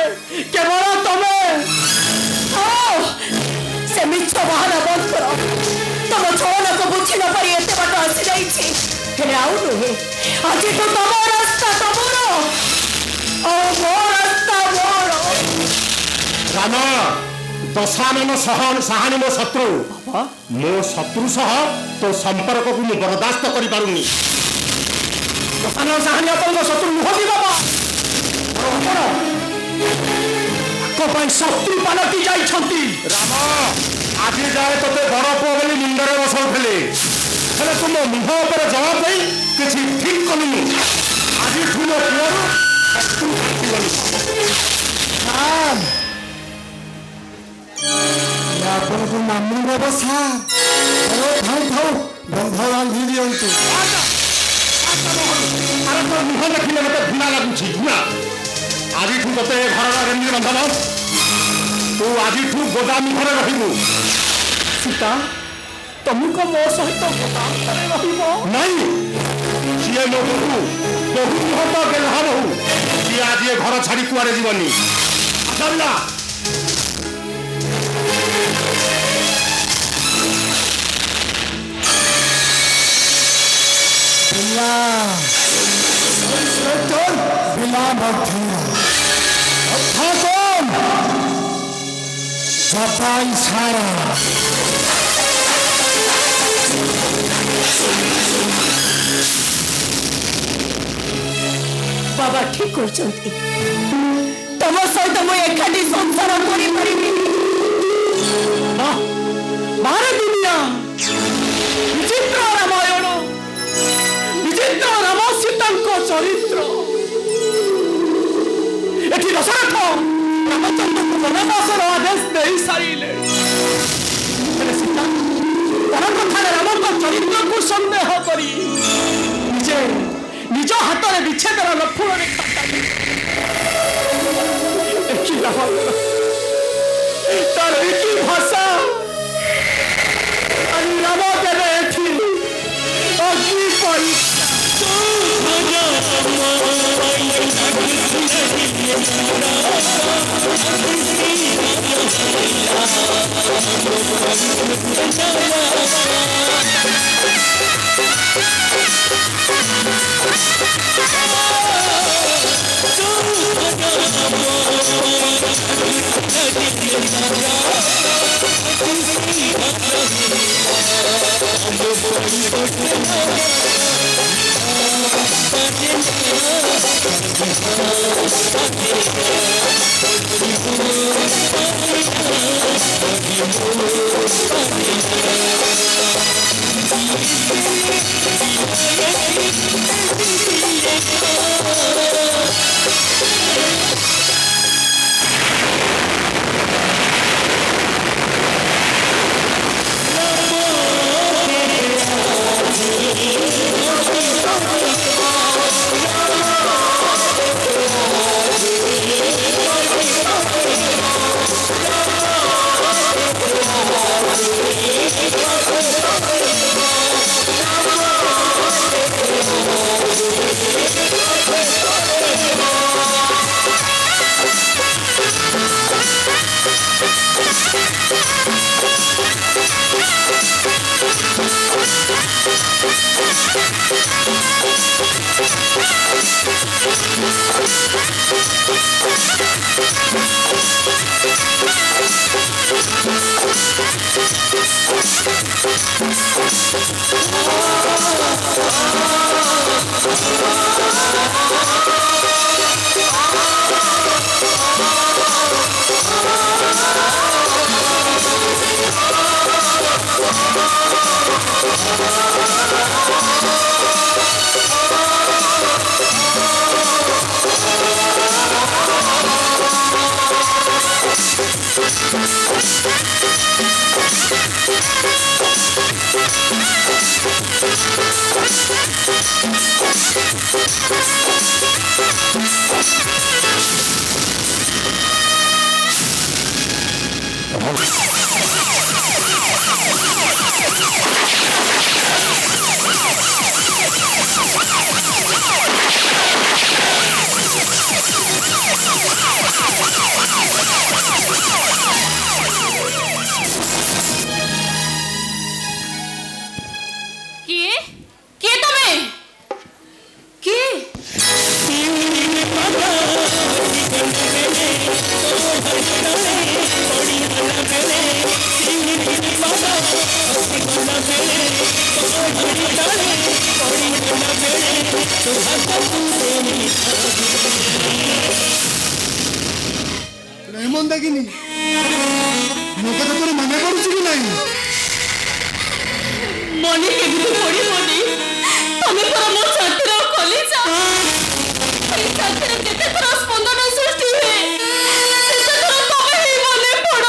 केवल तमे। से मिछ बहाना बंद कर। तुम छौना को बुझी न पारी एते बाट आसी जाइछि। हेले आउ नुहे, आज तो तम रास्ता तमर और मो रास्ता मोर। राम, दशानन साहानी मो शत्रु, मो शत्रु सह तो संपर्क को मु बर्दाश्त करि पारुनी। दशानन साहानी अपन शत्रु नुहति बाबा, शत्रु पालटी जाई। राम, आज जाए तोते बड़ पुओ बोली मुंडरे बसौले, हेले तुम मुह पर जवाब दे किसी ठीक कलुनी। आज ठू मो पुओ को मामू व्यवसा थाऊ थाऊ बंध बांधि दिंतु। अरे तो मुह देखिले मत घृणा लगुच घृणा। आज तोते घर रेंगे बंधन, तू आज गोदामी घरे रहिबु। सीता, तुमको मो सहित गोदाम घरे रहिबो नहीं। सीए मो बहु बहु निहत गेल्हा बहु, सी आज ये घर छाड़ी कुआरे जीवनी। आसला बिला इशारा बाबा ठीक कर तुम सहित मुझे एकाठी संसार कर दुनिया विचित्र रामायण, विचित्र राम सीता चरित्र। एटी दशरथ रामचंद्र को वनवासर आदेश दे सारे सीता पर कथा राम चरित्र को सन्देह करी निज हाथ में विच्छेदर लक्षण रेखा तार भाषा राम केवे अग्नि परीक्षा କିଏ କିଏ ତମେ କିଏ नहीं मन देखिनी ମୋ କଥା ତୋର ମନେ ପଡୁଛି କି ନାହିଁ ମନେ କେମିତି ପଡ଼ିବନି ତମେ ପରା ମୋ ଛାତିର କଲିଜା ଏଇ ଛାତିରେ ଯେତେ ଥର ସ୍ପନ୍ଦନ ସୃଷ୍ଟି ହୁଏ ସେତେ ଥର ତମେ ହିଁ ମନେ ପଡ଼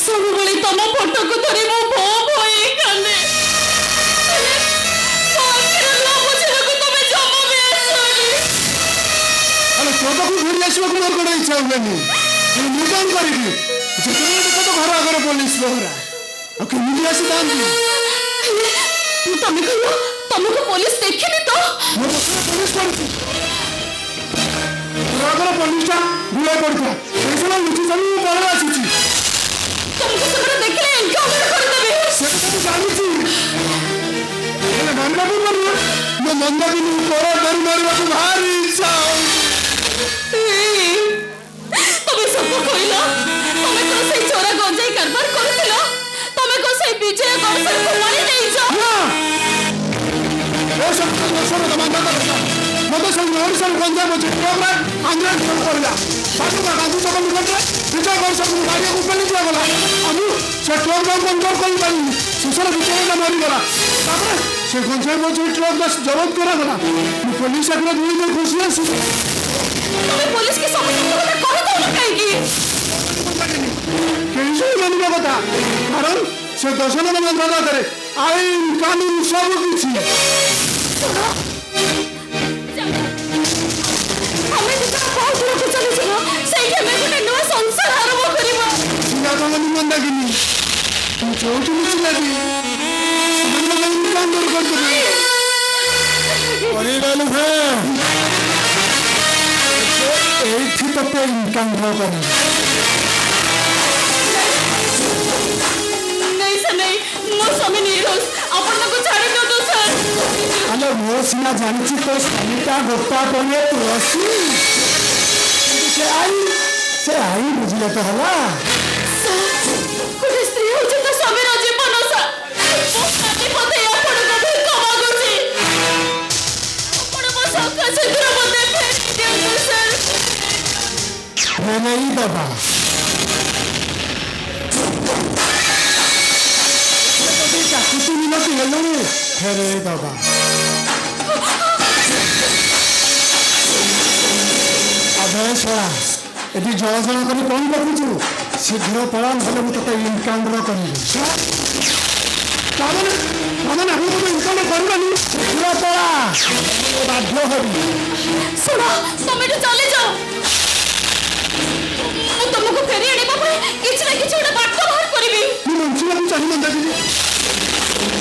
ସବୁବେଳେ ତମ ଫଟୋକୁ ଧରି ମୁଁ ଭୋ ଭୋ ହେଇ କାନ୍ଦେ ହେଲେ ମୋ ଆଖିର ଲୁହ ପୋଛିବାକୁ ତମେ ଜମା ବି ଆସନି ଆରେ ତୋ ପାଖକୁ ଘୁରି ଆସିବାକୁ ମୋର ଗୋଟେ ଇଚ୍ଛା ହୁଏନି ମୁଁ କଣ କରିବି ଯେତେବେଳେ ଦେଖ ତ ଘର ଆଗରେ ପୋଲିସ ପହରା ଆଉ କେମିତି ଆସିଥାନ୍ତି ତମେ କହିବ ତମକୁ ପୋଲିସ ଦେଖିନି ତ ମୋ ପଛରେ ପୋଲିସ ପଡିଛି ଘର ଆଗରେ ପୋଲିସଟା ଗୁଳାଇ ପଡିଥିଲା ସେଇ ସମୟ ଲୁଚି ଚାଲି ମୁଁ ପଳେଇ ଆସିଛି ତମକୁ ସେମାନେ ଦେଖିଲେ ଏନକାଉଣ୍ଟର କରିଦେବେ ସେ କଥା ମୁଁ ଜାଣିଛି ହେଲେ ମାନିବାକୁ ପଡିବ ମୋ ମନ୍ଦାକିନୀ ପର ଧରି ମାରିବାକୁ ଭାରି ଇଚ୍ଛା ତମେ ସତ କହିଲ ତମେ କଣ ସେଇ ଚୋରା ଗଞ୍ଜାଇ କାରବାର କରୁଥିଲ ତମେ କଣ ସେଇ ବିଜୟ ଗଣସରକୁ ମାରି ଦେଇଛ ମୋତେ ସବୁ ଓଡ଼ିଶାର ଗଞ୍ଜାମ ଅଛି ଆନ୍ଧ୍ରା ପଡ଼ିଲା ପାଟୁକା ଗାନ୍ଧୀ ଛକ ନିକଟରେ ବିଜୟ ଗଣସରକୁ ମାରିବାକୁ ପେଲି ଦିଆଗଲା ଆଉ ସେ ଟ୍ରକ୍ କଣ୍ଟ୍ରୋଲ କରିପାରିଲି ଶେଷରେ ବିଜୟଟା ମରିଗଲା ତାପରେ ସେ ଗଞ୍ଜାମ ଅଛି ଟ୍ରକ୍ ଜବତ କରାଗଲା ମୁଁ ପୋଲିସ ଆଗରେ ଦୁଇ ଖୁସି ଆସିଲି ତମେ ପୋଲିସକୁ ସମସ୍ତଙ୍କ କଥା କହିଦଉନ କାହିଁକି କେହି ଶୁଣିବାନି କଥା କାରଣ ସେ 10 ଜଣ ମନ୍ତ୍ରଣାଳୟରେ ଆଇନ କାନୁନ ସବୁ କିଛି ଆମେ ଯେତେବେଳେ ବହୁତ ଦୂରକୁ ଚାଲିଯିବ ସେଇଠି ଆମେ ଗୋଟେ ନୂଆ ସଂସାର ଆରମ୍ଭ କରିବା ଚିଲା ତମ ନିମନ୍ଦାକିନି ତୁ ଯୋଉଠି ମିଶିଲା ବି କାମ କରିଦେବି କରିଦେଲୁ ହେ ଏଇଠି ତତେ ଇନକମ୍ କରେ नहीं सर नहीं मो स्वामी निर्दोष आपण ताको छाड़ी दो तो सर ଆଲୋ ମୁଁ ସିନା ଜାଣିଛି ତୋ ସ୍ୱାମୀଟା ଗୋଟା ପଣେ ତୁଳସୀ ସେ ଆଇ ବୁଝିଲେ ତ ହେଲା कोई स्त्री हो जे तो स्वामी रो जीवन सर ओ काटी पते आपण को भी कमा गुची आपण मो सका शीघ्र मते फेरी दियो सर नहीं बाबा काकुती मिनट हेलुଣି फेरे बाबा अबे छोड़ा एटी जलजल कर कौन रखुଛୁ शीघ्र पड़ा नहले ମୁଁ ତତେ ଇନକାଉଣ୍ଟର କରିବି ତାମାନେ ଆମେ ତ ଇନକାଉଣ୍ଟର କରିବାନି ଶୀଘ୍ର ପଳା ବାଧ୍ୟ ହେବି सुनो तुम एठू चले जाओ मु तुमको फेरी आने बाबा किछ ना किछ ओटा बाट बाहर करबी ମୁଁ ମଞ୍ଚିବାକୁ ଚାହିଁ ମନ୍ଦାକିନି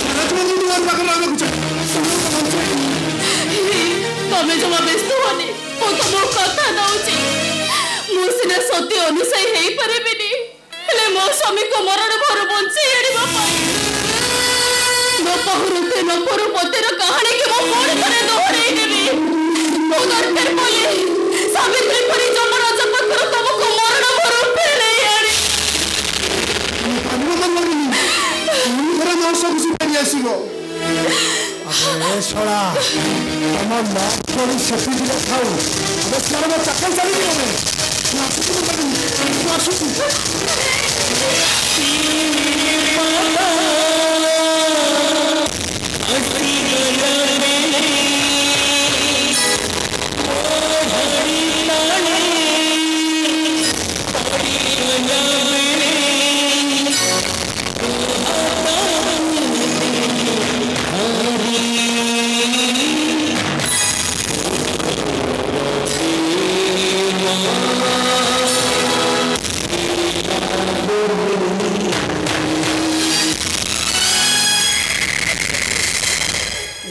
ସାରା ଜୀବନ ଦୁଆର ପାଖରେ ରହିବାକୁ ଚାହେଁ तमे जमा व्यस्त होनी मु तुम कथा दउची मु सिना सत्य अनुसाई हेई परबिनी हेले मो स्वामी को मरण भर बंची एडी बाबा न पहुरुते न परुपतेर कहानी के मो कोन करे दोहराई देबी मो दरकार बोले सावित्री परी जमराज पकर तुमको मरण भर फेले आड़ी छोड़ा तुम लड़ी सेफिटी खाऊ अब चाकल चली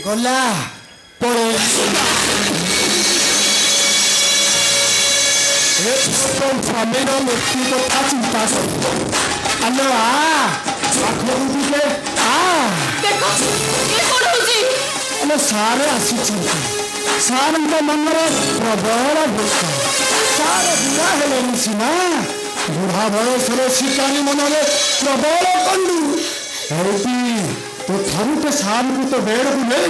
गला पड़े स्वामीर मृत्यु कथा चिंता आलो आलो सारे आसी सार मनर प्रबल भोक सारे बुढ़ा हेले सीना बुढ़ा बयस शिकारी मनरे प्रबल कंडू तो थारू तो सार को तो बेड़ को नहीं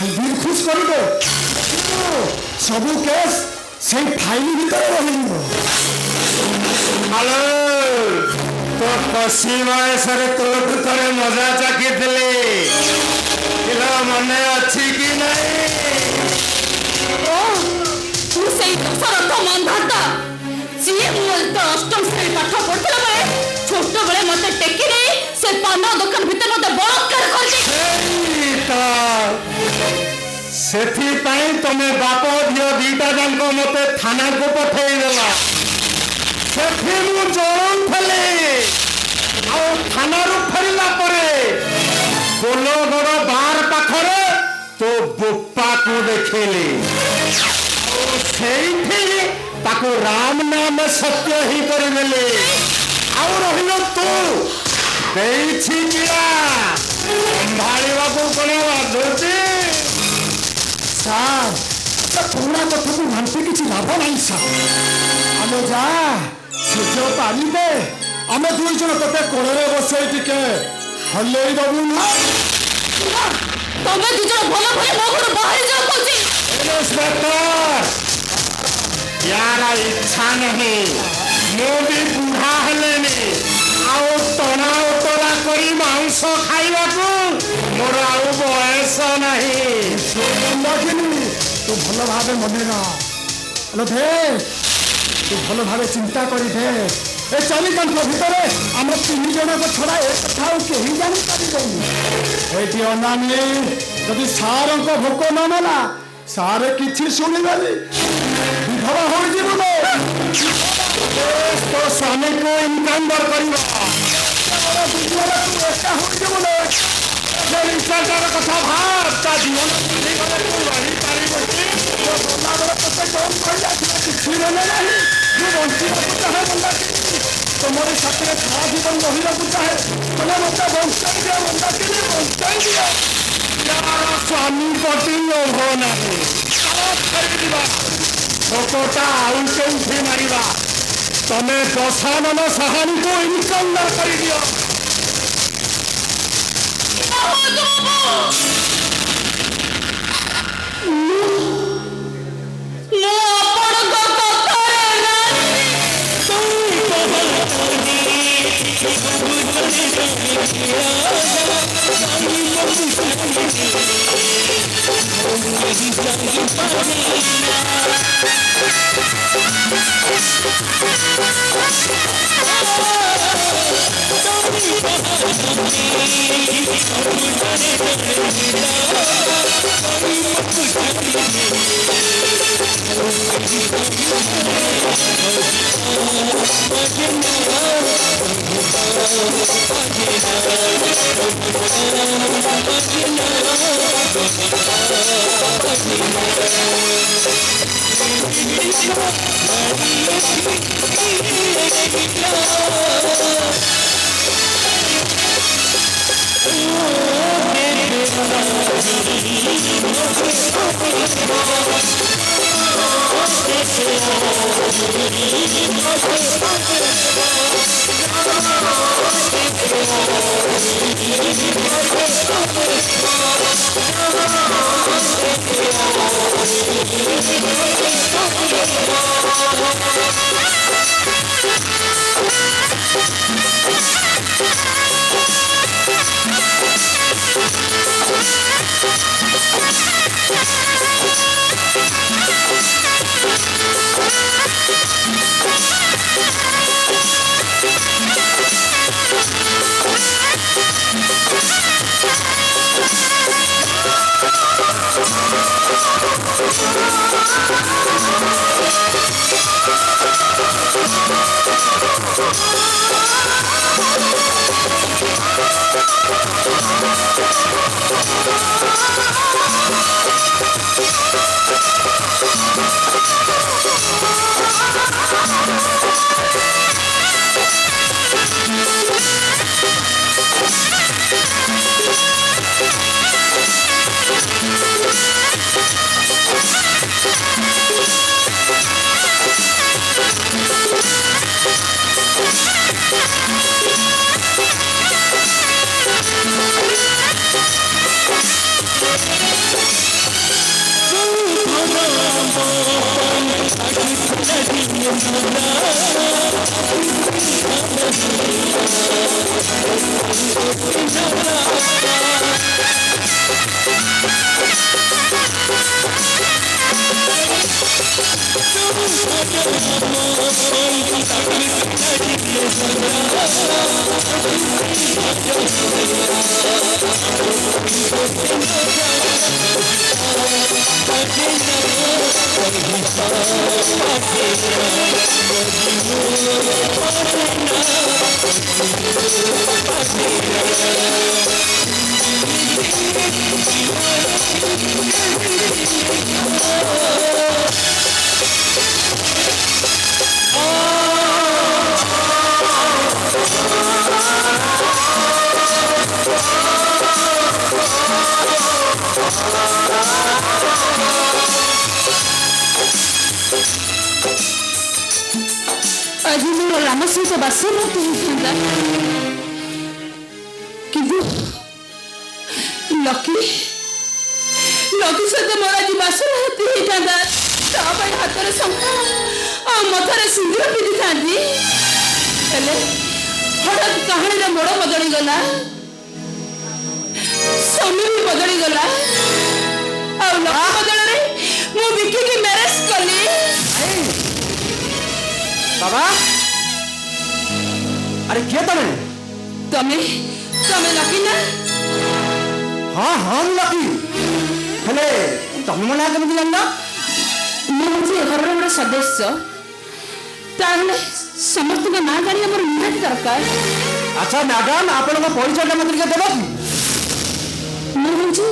दिल खुश कर दो सबू केस से फाइल भीतर रही हेलो तो पशी वयस तोठ थे मजा चाकी मन अच्छी कि नहीं तू सही सरत मंदाता जी तो अष्टम श्रेणी पाठ पढ़ला बेले छोट बेले मते टेकी नहीं से पान दुकान भीतर मते बलात्कार कर दे तमे बाप झील दीटा जाक मत थाना को पठेदेला जलुली थाना फेरला पोलगड़ बार पाखरे तो बोपा को देखले राम नाम सत्य ही करदेले रही तू संभाड़ा को कौन बाधुची सार पुराना कथा को भांति किसी लाभ नहीं सार आम जा जो पानी दे आम दुई जन ते कोड़े बस हल्ले दबू ना तमे दु जन भल भले मो घर बाहर जाओ कोची यार इच्छा नहीं मु भी बुढ़ा हेले टना उतरा कर मांस खाइबा मोर बयस नहीं तू भल भाव मने ना दे तू भल भाव चिंता कर दे ए चाली कांठ भितर आम तीन जन छड़ा ए कथा कहीं जानी अनानी जदि सार भोक न नेला सारे किसी शुणिबे विधवा हो तो स्वामी को इनकम कर ସେ ବିଷୟଟାର କଥା ଭାବ ତା ଜୀବନ ଗଲେ ତୁ ରହିପାରିବୁ କି ଗଲାବେଳେ ତୋତେ କଣ କହିଲା କିଛି ମନେ ନାହିଁ ମୁଁ ବଞ୍ଚିବାକୁ ଚାହେଁ ମନ୍ଦାକିନୀ ତୁମରି ସାଥିରେ ସାରା ଜୀବନ ରହିବାକୁ ଚାହେଁ ତମେ ମୋତେ ବଞ୍ଚାଇ ଦିଅ ମନ୍ଦାକିନୀ ବଞ୍ଚାଇ ଦିଅ ଯାହାର ସ୍ୱାମୀ ପ୍ରତି ଲୋଭ ନାହିଁ ଫେରିଯିବା ଭୋକଟା ଆଉ କେଉଁଠି ମାରିବା ତମେ ଦଶାନନ ସାହାଣୀକୁ ଇନକମ୍ କରିଦିଅ आज मोर राम सहित बास होता किंतु लकी लकी सहित मोर आज बास होता हाथ शंखा आ मथार सिंदूर पिधि था हठात कहानी मोड़ बदली गला समय भी बदली गला बदल मु विकी की मैरिज कली बाबा अरे किए तमें तमें तमें लकी ना हाँ हाँ लकी हेले तमें मन केମିତି जानना मुझे घर गोटे सदस्य समस्त ना जानी मोर निहाती दरकार अच्छा मैडम आपण परिचय मत देव कि ମୁଁ ହଉଛି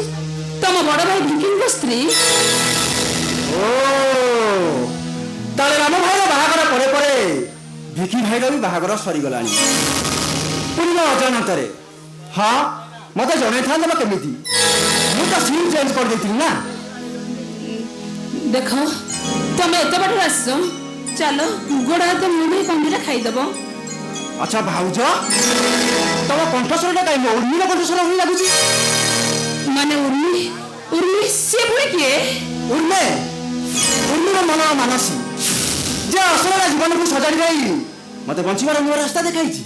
ତମ ବଡ ଭାଇ ଭିକିଙ୍କ ସ୍ତ୍ରୀ। ଓ ତାହେଲେ ରାମ ଭାଇର ବାହାଘର ପରେ ପରେ ଭିକି ଭାଇର ବି ବାହାଘର ସରିଗଲାଣି ପୁଣି ମୋ ଅଜାଣତରେ। ହଁ ମତେ ଜଣେଇଥାନ୍ତେ କେମିତି, ମୁଁ ତ ସିମ୍ ଚେଞ୍ଜ କରିଦେଇଥିଲି ନା। ଦେଖ ତମେ ଏତେ ବାଟରେ ଆସିଛ, ଚାଲ ଗୋଡ଼ ହାତ ମୁଣ୍ଡି କଣ୍ଡିଟା ଖାଇଦବ। ଆଚ୍ଛା ଭାଉଜ, ତମ କଣ୍ଠସ୍ୱରଟା କାହିଁ ମୋ ଉର୍ମିର କଣ୍ଠସ୍ୱର ଭଳି ଲାଗୁଛି? ମାନେ ଉର୍ମି? ଉର୍ମି ସିଏ ପୁଣି କିଏ? ଉର୍ମିର ମନ ମାନସୀ, ଯେ ଅସଲର ଜୀବନକୁ ସଜାଡ଼ି ଦେଇ ମତେ ବଞ୍ଚିବାର ନୂଆ ରାସ୍ତା ଦେଖାଇଛି।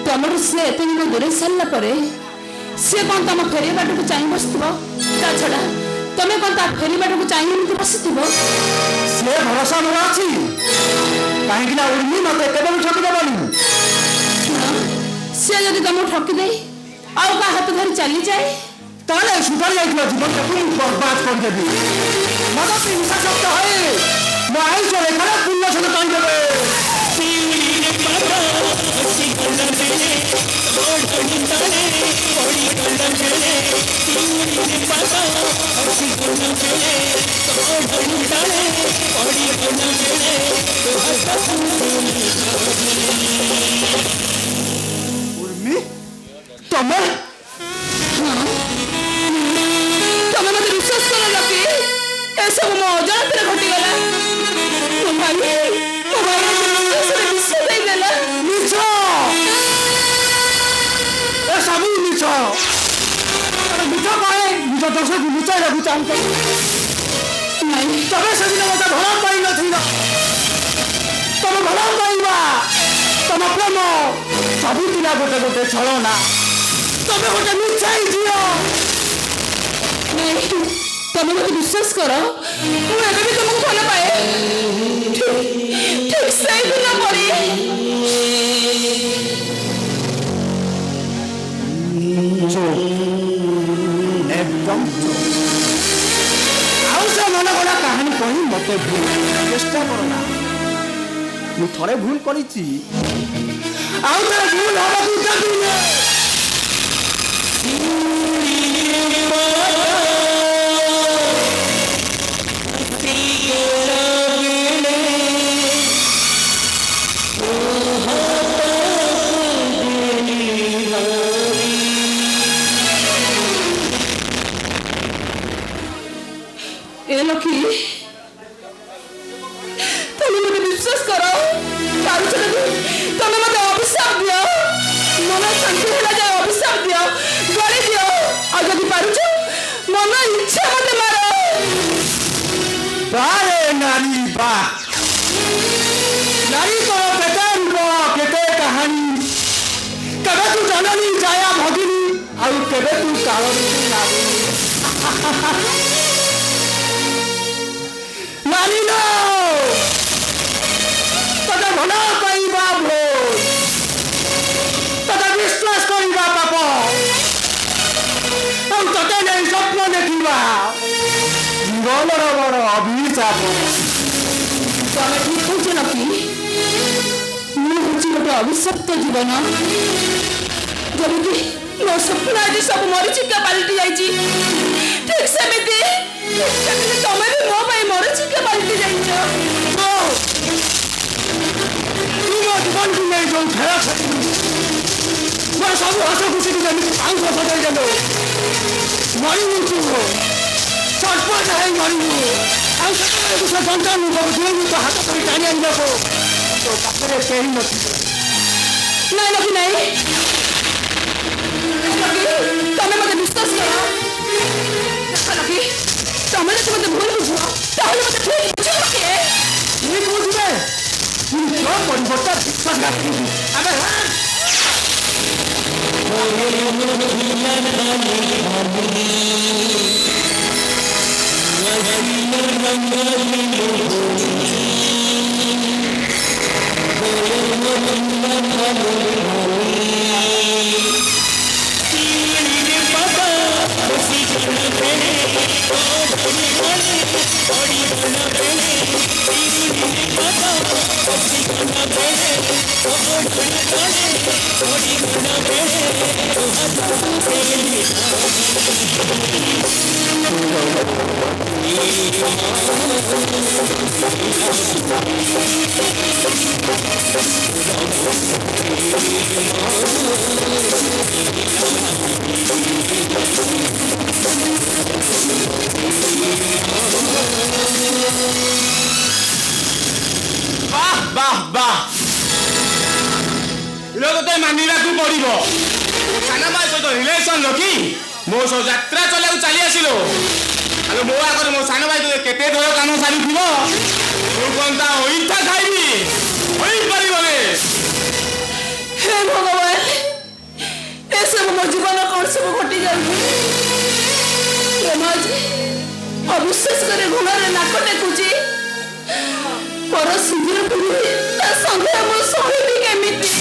ତମର ସେ ଏତେ ଦିନ ଦୂରେଇ ସାରିଲା ପରେ ସିଏ କ'ଣ ତମ ଫେରିବା ବାଟକୁ ଚାହିଁ ବସିଥିବ? ତା ଛଡ଼ା ତମେ କ'ଣ ତା ଫେରି ବାଟକୁ ଚାହିଁ ଏମିତି ବସିଥିବ? ସେ ଭରସା ମୋର ଅଛି, କାହିଁକି ନା ଉର୍ମି ମତେ କେବେ ବି ଠକିଦେବନି। ସିଏ ଯଦି ତମକୁ ଠକି ଦେଇ ଆଉ କାହା ହାତ ଧରି ଚାଲିଯାଏ, ତାହେଲେ ସୁଧାରି ଯାଇଥିବା ଜୀବନଟାକୁ ବର୍ବାଦ କରିଦେବି। ମତେ ହିଂସାଶକ୍ତ ହଏ ମୋ ଆୟୁଷ ରେଖାରେ ପୂର୍ଣ୍ଣ ସହିତ ଟାଣିଦେବେ। ଉର୍ମି, ତମେ ତମେ ମତେ ବିଶ୍ୱାସ କର ଲକି, ଏସବୁ ମୋ ଅଜାଣତରେ ଘଟିଗଲା। ମୋ ଭାଇ ବିଶ୍ୱାସରେ ବିଷ ଦେଇଦେଲା। ମିଛ, ଏସବୁ ମିଛ। ମିଛ କହେ ନିଜ ଦୋଷକୁ ଲୁଚାଇବାକୁ ଚାହୁଁଛ। ତମେ ସେଦିନ ମତେ ଭଲ ପାଇନଥିଲ। ତମ ଭଲ ପାଇବା, ତମ ପ୍ରେମ ସବୁ ଥିଲା ଗୋଟେ ଗୋଟେ ଛଳନା। ତମେ ଗୋଟେ ମିଛାଇ ଝିଅ। ତମେ ମତେ ବିଶ୍ୱାସ କର, ମୁଁ ଏବେ ବି ତମକୁ ଭଲ ପାଏ। ଠିକ ସେଇଦିନ ପରି। একদম ଆଉ ସେ ମନେ ଗড়ା କାହାଣୀ କହି ମତେ ଭୁଲ ଚେଷ୍ଟା କର ନା। ମୁଁ ଥରେ ଭୁଲ କରିଛି, ଆଉ ଥରେ ଭୁଲ ହବାକୁ ଦେବି ନା। ଏ ଲକି, ତମେ ମତେ ବିଶ୍ୱାସ କର, ପାରୁଛ ଯଦି ତମେ ମତେ ଅଭିଶାପ ଦିଅ। ମନ ଶାନ୍ତି ହେଲା ଯାଏ ଅଭିଶାପ ଦିଅ, ଗଳି ଦିଅ। ଆଉ ଯଦି ପାରୁଛ ମନ ଇଚ୍ଛା ମତେ ମାର। ବାରେ ନାରୀ ବା, ନାରୀ ତୋର କେତେ ରୂପ କେତେ କାହାଣୀ। କେବେ ତୁ ଜନନୀ ଜାୟା ଭଗିନୀ, ଆଉ କେବେ ତୁ କାଳରୁ ନାରୀ। ନାରୀ ନ ତତେ ଭଲ ପାଇବା ଭୁଲ, ତତେ ବିଶ୍ୱାସ କରିବା ପାପ, ଆଉ ତତେ ନେଇ ସ୍ୱପ୍ନ ଦେଖିବା ଜୀବନର ବଡ଼ ଅଭିଶାପ। ତମେ ଠିକ କହୁଛ ଲକି, ମୁଁ ହଉଛି ଗୋଟେ ଅଭିଶପ୍ତ ଜୀବନ। ଯେମିତି ମୋ ସ୍ୱପ୍ନ ଆଜି ସବୁ ମରିଚିକା ପାଲଟି ଯାଇଛି, ଠିକ ସେମିତି ତମେ ବି ମୋ ପାଇଁ ମରିଚିକା ପାଲଟି ଯାଇଛ। ତୁ ମୋ ଜୀବନକୁ ନେଇ ଯୋଉ ଖେଳ ଖେଳିଲୁ, ମୋର ସବୁ ହସ ଖୁସିକୁ ଯେମିତି ପାଉଁଶ ସଜାଇ ଦେଲୁ। ମରିବୁ ତୁ, ସର୍ପଟ ହେଇ ମରିବୁ। ଆଉ ସେତେବେଳକୁ ସେ ସନ୍ତାନ ଝିଅକୁ ତୋ ହାତ ଧରି ଟାଣି ଆଣିବାକୁ ତୋ ପାଖରେ କେହି ନଥିବେ। ନାଇଁ ଲକି ନାଇଁ, ତମେ ମତେ ବିଶ୍ୱାସ କର। ଲକି, ତମେ ଯଦି ମତେ ଭୁଲ ବୁଝ, ତାହେଲେ ମତେ ଠିକ ବୁଝିବ କିଏ? ଠିକ ବୁଝିବେ, ତୋ ପରିବର୍ତ୍ତେ ବିଶ୍ୱାସଘାତୀ। ଆମେ Body বাহ বাহ বাহ লোকতে মানিବାକୁ ପଡିବ ସାନ ଭାଇ ସହିତ ରିଲେସନ ରଖି ମୋ ସହ ଯାତ୍ରା ଚଲେଇବାକୁ ଚାଲି ଆସିଲ ଆଲୋ ମୋ ଆଗରେ ମୋ ସାନ ଭାଇ କେତେ ଥର କାମ ସାରିଥିବ ମୁଁ କଣ ତା ଅଇଁଠା ଖାଇବି ହୋଇପାରିବନି हे भगवान ए सब मो जीवन कौन सब घटी जाऊँ अविश्वास करे घुणारे नाक टेकुची पर सिंदूर पुरी ता संगे मो सहिबी केमिति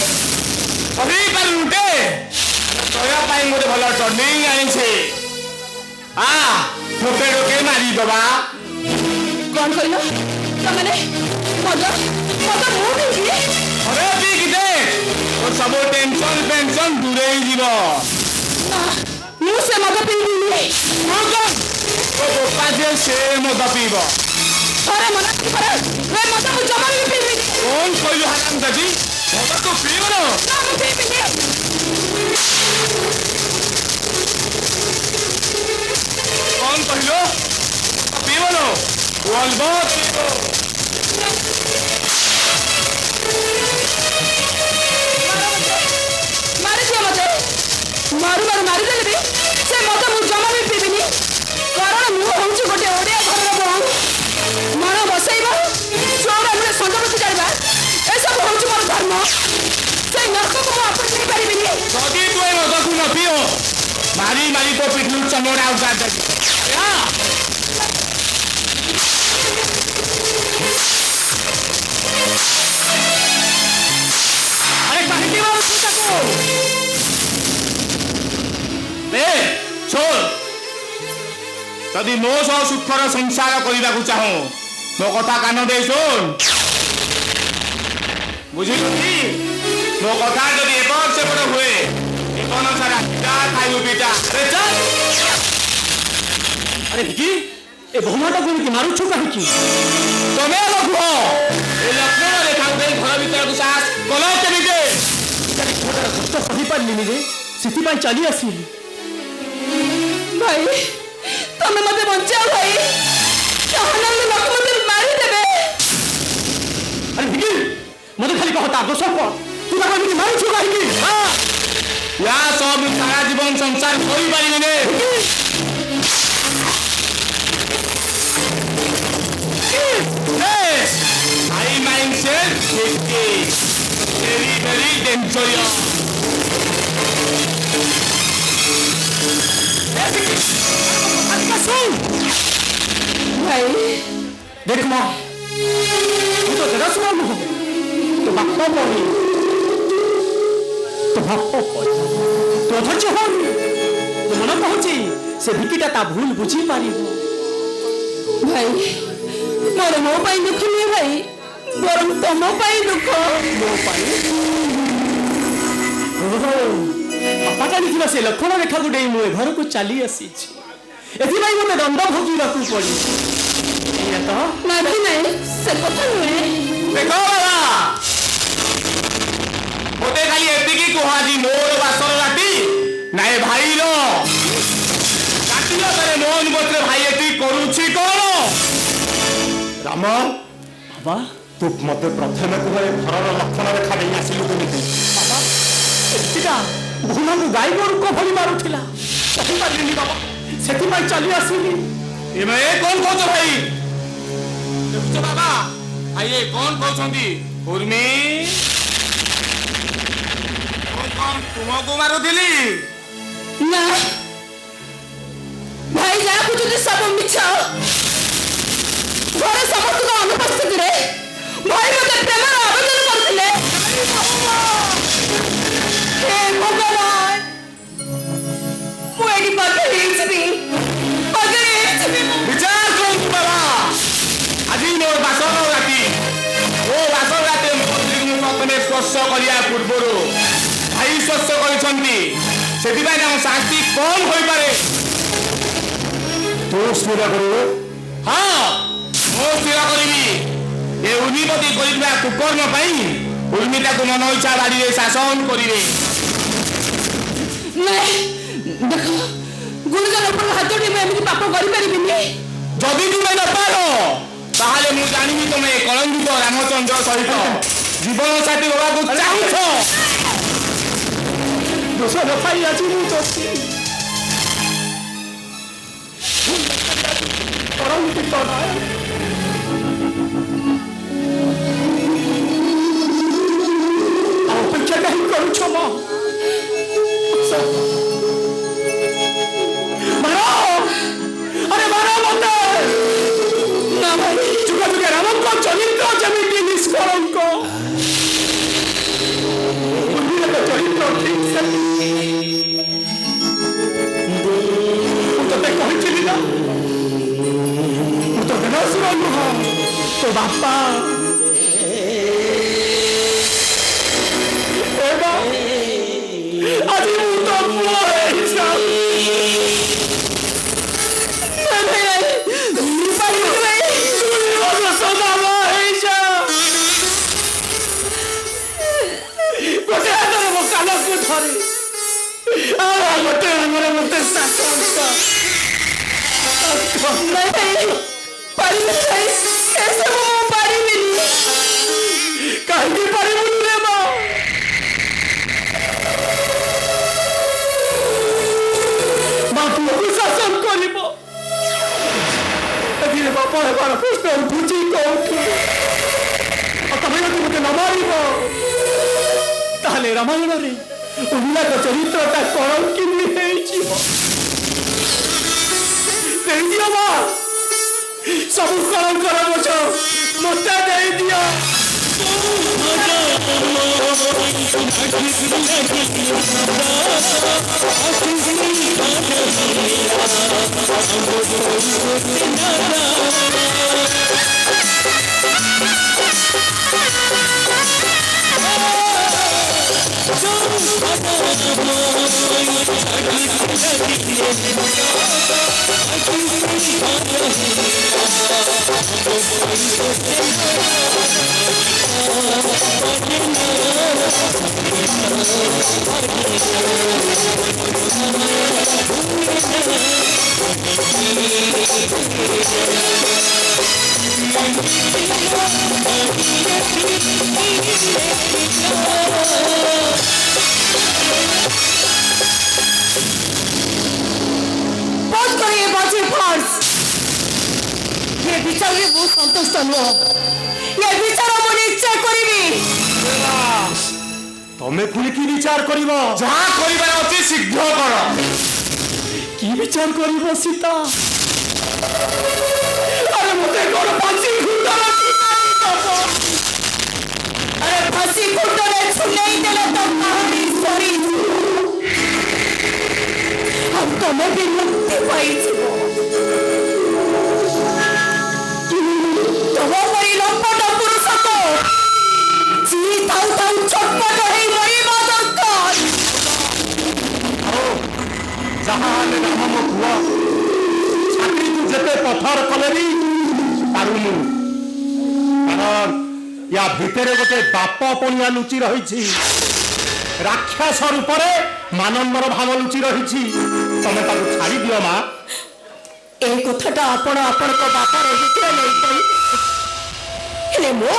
ସହି ପାରୁଟେ କହିବା ପାଇଁ ଗୋଟେ ଭଲ ଟର୍ଣ୍ଣିଂ ଆଣିଛି ଠୋକେ ଠୋକେ ମାରିଦବା कौन कहलो तमने मद मद मु भी अरे पिक दे और सब टेंशन पेंशन दूरे जीव ना मु से मद पीबी तो बोपा जे से मद पीब अरे मना अरे वे मद मु जमा भी पीबी कौन कहलु हराम दादी मद तो पीब न ना मु पीबी कौन कहलु पीब न बोलबो मारी दिया मते मारू मारू मारी देले भी से मद मु जमा भी पीबिनी कारण मु होउची गोटे ओडिया घरर बोहू मन बसैबा चोर हमरे संगमति जाइबा ए सब होउची मोर धर्म से नरक को मु अपन नहीं परिबिनी जदी तू ए मद को न पियो मारी मारी तो पिटलू चमड़ा उतार दे अरे काहे मारू तू ताको ए छोड़ जदि मो सह सुखर संसार करने को चाहूँ मो कथा कान दे सुन बुझिलु कि मो कथा जदि एपट सेपट हुए जीवन सारा पिता खाइबु पिता अरे चल अरे विकी ए बहुमाटा को मारू छु काहे तमे लखु ए लक्ष्मण रेखा उठे घर भीतर को साहस कल केमिते कष्ट सही पारलिनी रे सिथि पाई चली आसीली भाई तमे मते बचाओ भाई कहना लोक मते मारी देबे अरे विकी मते खाली कहता दोष को तू ताको एमिति मारू छु काहे या सब सारा जीवन संसार होई पारिबे ने आई माइंडसेट वेरी वेरी डेंजरस भाई देख मां तू तो जरा सुना नु तो बाप पड़ी तो बाप पड़ी तो धैर्य हो तो मन कहूची से विकीटा ता भूल बुझी पारिबो भाई मोर मो पाई दुख नहीं भाई बरम तमो पाई दुख मो पाई ओहो बापा जानी से लक्षण रेखा को डे मु घर को चली आसी एथि मते दंड भोगिବାକୁ पड़ी ये तो ना भाई नहीं से कथा नुहे देखो बाबा मोते खाली एतिकी कुहाजी मोर बासर राती नाए भाई रो काटियो तरे मोहन गोत्र भाई एति करूछि कोन राम बाबा तू मते प्रथमे कुहे घरर लक्षण रेखा नहीं आसिलु केमिति बाबा एतिका भुना को गाई गोरु को भली मारुथिला सही पारिनी बाबा सेति पाई चली आसीली ए मैं कौन कहतो भाई देखुछ बाबा आइए कौन कहछंती उर्मी कौन तुमको मारुथिली ना भाई जा कुछ तो सब मिछ घरे समस्त को अनुपस्थित रे भाई मते प्रेम आवेदन करथिले हे भगवान मुएडी पकड़ लेछबी विचार कौन बाबा आज मोर बासर राती ओ बासर राती ତମେ ସ୍ପର୍ଶ କରିବା ପୂର୍ବରୁ ଭାଇ ସ୍ପର୍ଶ କରିଛନ୍ତି, ସେଥିପାଇଁ ତାଙ୍କ ଶାସ୍ତି କମ୍ ହୋଇପାରେ। ତୁ ସ୍ଥିର କରିବୁ? ହଁ, ମୁଁ ସ୍ଥିର କରିବି। ଏ ଉର୍ମିପତି କରିଥିବା କୁକର୍ମ ପାଇଁ ଉର୍ମିତାକୁ ମନ ଇଚ୍ଛା ବାଡ଼ିରେ ଶାସନ କରିବେ। ନାଇଁ ଦେଖ, ଗୁରୁଜନ ଉପରକୁ ହାତ ଉଠେଇ ମୁଁ ଏମିତି ପାପ କରିପାରିବିନି। ଯଦି ତୁମେ ନ ପାର ତାହେଲେ ମୁଁ ଜାଣିବି ତୁମେ କଳଙ୍କିତ ରାମଚନ୍ଦ୍ର ସହିତ ଜୀବନ ସାଥୀ ହେବାକୁ ଚାହୁଁଛ। ଦୋଷ ନ ପାଇ ଆଜି ମୁଁ ଦୋଷୀ। କଳଙ୍କିତ ନାଇଁ। ଅପେକ୍ଷା କାହିଁ କରୁଛ ମା? ଯୁଗ ଯୁଗ ରାମଙ୍କ ଚରିତ୍ର ଯେମିତି ନିଷ୍କଳଙ୍କ, ଚରିତ୍ର ଠିକ ସେମିତି। ମୁଁ ତତେ କହିଥିଲି ନା, ମୁଁ ତ ଦେବାସୁର ନୁହଁ, ତୋ ବାପା। ଆଜି ମୁଁ ତ ପୁଅ ଗୋଟେ ହାତରେ ମୋ କାନକୁ ଧରି ଆଉ ଗୋଟେ ହାତରେ ମତେ ଶାସନ କାହିଁକି ପାରିବୁନି ରେ ମା? ବାପୁକୁ ଶାସନ କରିବ। ଏଥିରେ ବାପ ହେବାର ପ୍ରଶ୍ନ ବୁଝି କହୁଛୁ। ତମେ ଯଦି ମତେ ନ ମାରିବ ତାହେଲେ ରାମାୟଣରେ ଉର୍ମିଳାଙ୍କ ଚରିତ୍ରଟା କଳଙ୍କିତ ହେଇଯିବ। ଦେଇଦିଅ ମା, ସବୁ କଳଙ୍କର ବୋଝ ମତେ ଦେଇଦିଅ। ये विचार में बहुत संतुष्ट नुह। ये विचार मु निश्चय करिबी। तमे पुणी की विचार करिवो? जहाँ करिबार अछि शीघ्र कर। की विचार करिवो सीता? अरे मते कोन फांसी खुंडला अरे फांसी खुंडले छुनेई देले तो कहानी सरी। हम तमे भी मुक्ति पाई छिबो। तब परी लंपट पुरुष को जी थाउ थाउ चटपट हेई मरिबा दरकार। जहाँ राम मो पुआ छाती को जेते पत्थर कलेरी पारुनु, कारण या भितरे गोटे बाप पणिया लुचि रही। राक्षस रूपरे मानंदर भाव लुचि रही। तमे ताको छाड़ी दियो माँ। ए कथाटा आपण आपण को बापर हितरे नहीं पई। हेले मो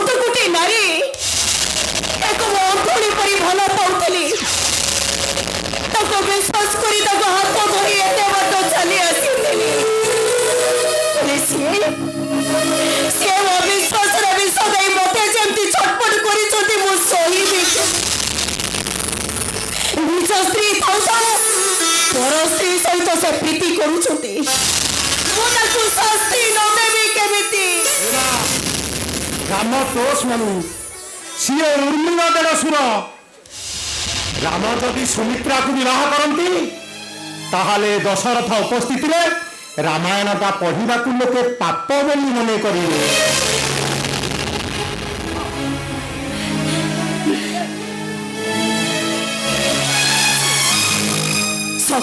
तो गोटे नारी एक अंधुणी परी भला पाउथली। ताको विश्वास करी ताको हाथ धरी एते बात चली आसीथली। से अविश्वास रे विश्वास देई मते जेमती छटपट करी चोटी मो सही भी निज स्त्री थाउसार पर स्त्री सहित से प्रीति करूछंती। मो ताको शास्ति न देबी केमिति? राम तोष मनु सीए उर्मिला देर सुर। राम जदि सुमित्रा को विवाह करती ताहले दशरथ उपस्थित रामायणटा पढ़ा लोके पाप बोली मन करेंगे।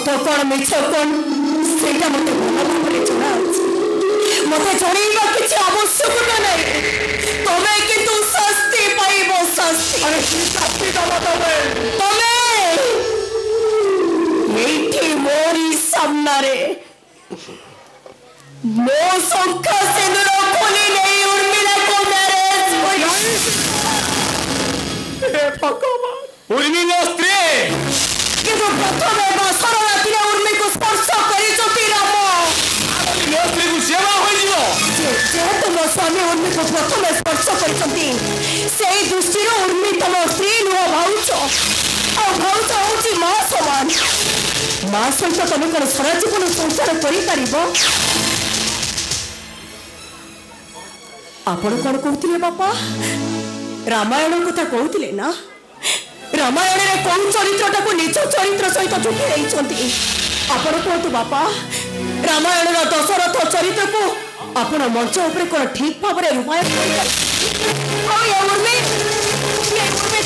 ସତ କ'ଣ ମିଛ କ'ଣ ସେଇଟା ମୋତେ ଭଲ ଭାବରେ ଜଣାଅଛି। ମୋତେ ଜଣେଇବା କିଛି ଆବଶ୍ୟକତା ନାହିଁ। ତମେ କିନ୍ତୁ ଶାସ୍ତି ପାଇବ, ଶାସ୍ତି। আরে কি শাস্তি দেবো তবে? ତମେ ଏଇଠି ମୋରି ସାମ୍ନାରେ ମୋ ଶଙ୍ଖା ସିନ୍ଦୁର ଖୋଲି ନେଇ ଉର୍ମିଳାକୁ ମ୍ୟାରେଜ କରି হে ভগবান, উর্মিল স্ত্রী କିନ୍ତୁ ପ୍ରଥମେ ବାସର ରାତିରେ ଉର୍ମିକୁ ସ୍ପର୍ଶ କରିଛନ୍ତି ରାମ। ମୋ ସ୍ତ୍ରୀକୁ ସେବା ହୋଇଯିବ। ଯେହେତୁ ମୋ ସ୍ୱାମୀ ଉର୍ମିକୁ ପ୍ରଥମେ ସ୍ପର୍ଶ କରିଛନ୍ତି ସେଇ ଦୃଷ୍ଟିରୁ ଉର୍ମି ତମ ସ୍ତ୍ରୀ ନୁହଁ, ଭାଉଜ। ଆଉ ଭାଉଜ ହଉଛି ମା ସମାନ। ମା ସହିତ ତମେ କ'ଣ ସାରା ଜୀବନ ସଂସାର କରିପାରିବ? ଆପଣ କ'ଣ କହୁଥିଲେ ବାପା? ରାମାୟଣ କଥା କହୁଥିଲେ ନା? ରାମାୟଣରେ କୋଉ ଚରିତ୍ରଟାକୁ ନିଜ ଚରିତ୍ର ସହିତ ଯୋଡ଼ି ଦେଇଛନ୍ତି? ଆପଣ କୁହନ୍ତୁ ବାପା, ରାମାୟଣର ଦଶରଥ ଚରିତ୍ରକୁ ଆପଣ ମଞ୍ଚ ଉପରେ କ'ଣ ଠିକ ଭାବରେ ରୂପାୟନ କରିପାରିବେ? ଆଉ ଏ ଉର୍ମି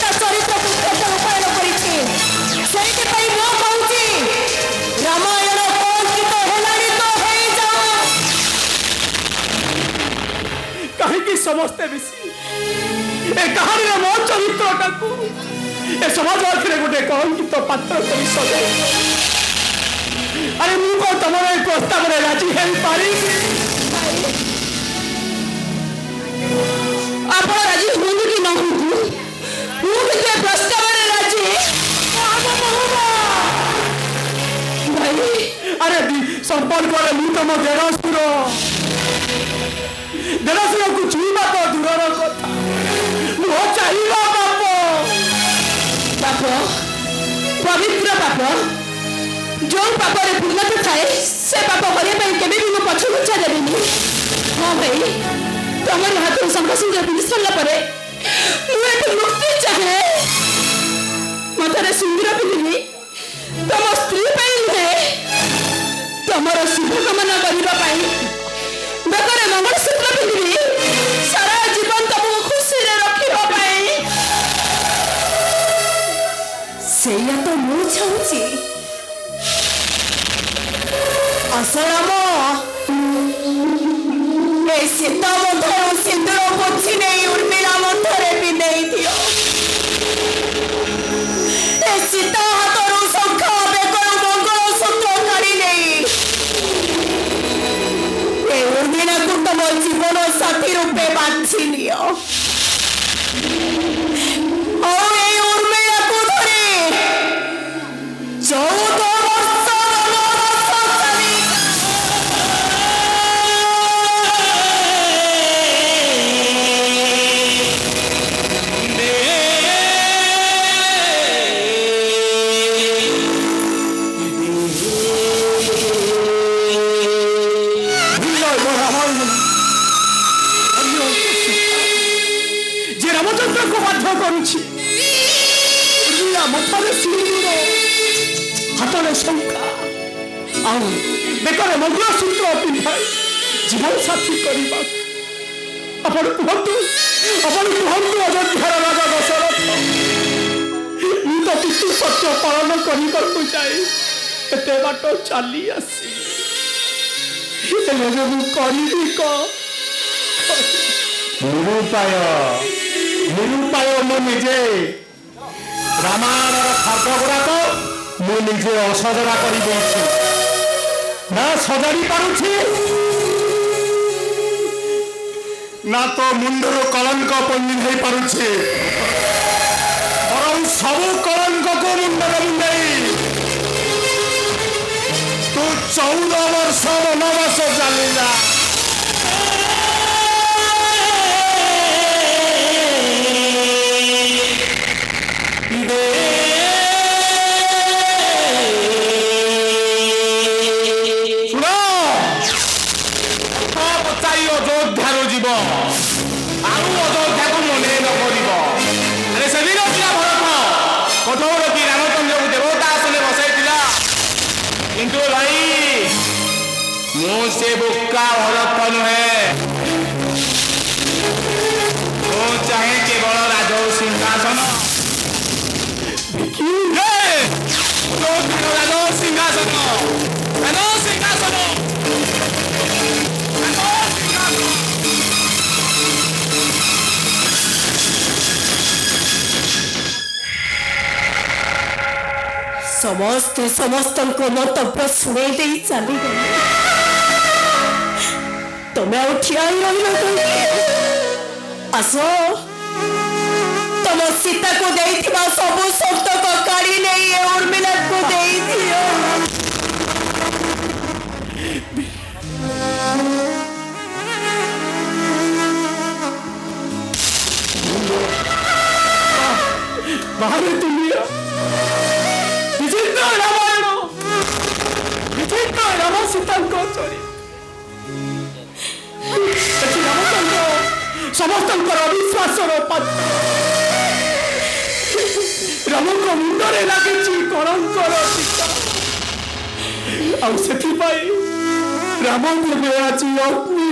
ତା ଚରିତ୍ରକୁ କେତେ ରୂପାୟନ କରିଛି? ସେଇଥିପାଇଁ ମୁଁ କହୁଛି ରାମାୟଣ କଳଙ୍କିତ ହେଲାଣି ତ ହେଇଯାଉ। କାହିଁକି ସମସ୍ତେ ମିଶି ଏ କାହାଣୀର ମୋ ଚରିତ୍ରଟାକୁ ଏ ସମାଜ ଆଖିରେ ଗୋଟେ କଳଙ୍କିତ ପାତ୍ର କରି ସଜାଇ? ଆରେ ମୁଁ କ'ଣ ତମର ଏ ପ୍ରସ୍ତାବରେ ରାଜି ହେଇପାରିବି? ଆପଣ ରାଜି ହୁଅନ୍ତୁ କି ନ ହୁଅନ୍ତୁ, ମୁଁ କିନ୍ତୁ ଏ ପ୍ରସ୍ତାବରେ ରାଜି। ଭାଇ, ଆରେ ସମ୍ପର୍କରେ ମୁଁ ତମ ଦେଢ଼ଶୁରକୁ ଛୁଇଁବା ତ ଦୂରର କଥା, ମୋ ଚାହିଁବା ପାପ। ପାପ, ପବିତ୍ର ପାପ, ଯୋଉ ପାପରେ ପୂର୍ଣ୍ଣତା ଥାଏ ସେ ପାପ କରିବା ପାଇଁ କେବେ ବି ମୁଁ ପଛଘୁଞ୍ଚା ଦେବିନି। ହଁ ଭାଇ, ତମର ହାତରୁ ଶଙ୍ଖ ସିନ୍ଦୁର ପିନ୍ଧି ସାରିଲା ପରେ ମୁଁ ଏଠୁ ମୁକ୍ତି ଚାହେଁ। ମଥାରେ ସିନ୍ଦୁର ପିନ୍ଧିବି ତମ ସ୍ତ୍ରୀ ପାଇଁ ନୁହେଁ, ତମର ଶୁଭ କାମନା କରିବା ପାଇଁ। ବେକରେ ମଙ୍ଗଳସୂତ୍ର ପିନ୍ଧିବି ସାରା ଜୀବନ ତମକୁ ଖୁସିରେ ରଖିବା ପାଇଁ। ସେଇଆ ତ ମୁଁ ଚାହୁଁଛି। ଆସାରାମ, ଏ ସୀତା ମଧ୍ୟରୁ ସିନ୍ଦୁର ପୋଛି ନେଇ ଉର୍ମିଳା ମଧ୍ୟରେ ପିନ୍ଧେଇ ଦିଅ। ଏ ସୀତା ହାତରୁ ଶଙ୍ଖ, ବେକରୁ ମଙ୍ଗଳସୂତ୍ର କାଢି ନେଇ ଏ ଉର୍ମିଳାକୁ ତମ ଜୀବନ ସାଥୀ ରୂପେ ବାଛି ନିଅ। ଆଉ ଏଇ ଉର୍ମିଳାକୁ ଧରି 14 ବର୍ଷ ବନବାସ ଚାଲି যে রামচন্দ্রকে বাধ্য করুছি, মথারে সিন্দুর, হাতরে শঙ্কা, ଆଉ ବେକରେ ମଙ୍ଗଳସୂତ୍ର ପିନ୍ଧାଇ ଜୀବନ ସାଥୀ କରିବା। ଆପଣ କୁହନ୍ତୁ ଅଯୋଧ୍ୟାର ରାଜା ଦଶରଥ, ମୁଁ ତ ପିତୃ ସତ୍ୟ ପାଳନ କରିବାକୁ ଯାଇ ଏତେ ବାଟ ଚାଲି ଆସି ଏବେ ମୁଁ କରିବି କ'ଣ? ନିରୁପାୟ ମୁଁ ନିଜେ। ରାମାୟଣର ଖର୍ଗ ଗୁଡାକ ମୁଁ ନିଜେ ଅସଜଡ଼ା କରିଦେଇଛି। ନା ସଜାଡ଼ି ପାରୁଛି, ନା ତ ମୁଣ୍ଡରୁ କଳଙ୍କ ପିନ୍ଧେଇ ପାରୁଛି। ବରଂ ସବୁ କଳଙ୍କକୁ ମୁଣ୍ଡରେ ମୁଣ୍ଡେଇ ତୁ 14 ବର୍ଷ ବନବାସ ଚାଲିଲା। ଅଯୋଧ୍ୟାରୁ ଯିବ, ଆଉ ଅଯୋଧ୍ୟାକୁ ମନେ ନ କରିବ। ଆରେ ସେଦିନ ଥିଲା ଭରତ, କଠୋର କି ରାମଚନ୍ଦ୍ରକୁ ଦେବତା ଆସନରେ ବସାଇଥିଲା। କିନ୍ତୁ ଭାଇ ସମସ୍ତେ ସମସ୍ତଙ୍କ ମନ୍ତବ୍ୟ ଶୁଣେଇ ଦେଇ ଚାଲିଗଲେ। ତମେ ଆଉ ଠିଆ ହେଇ ରହିଲ କାହିଁକି? ଆସ, ତମ ସୀତାକୁ ଦେଇଥିବା ସବୁ ସନ୍ତକ କାଢି ନେଇ ଏ ଉର୍ମିଳାକୁ ଦେଇଦିଅ। ବାହାରେ ଦୁନିଆ ବିଚିତ୍ର ରାମାୟଣ, ବିଚିତ୍ର ରାମ ସୀତାଙ୍କ ଚରି ଏଠି ରାମଚନ୍ଦ୍ର ସମସ୍ତଙ୍କର ଅବିଶ୍ୱାସର ପାତ୍ର। ରାମଙ୍କ ମୁଣ୍ଡରେ ଲାଗିଛି କଳଙ୍କର ଚିତା, ଆଉ ସେଥିପାଇଁ ରାମ ଦେବେ ଆଜି ଅଗ୍ନି।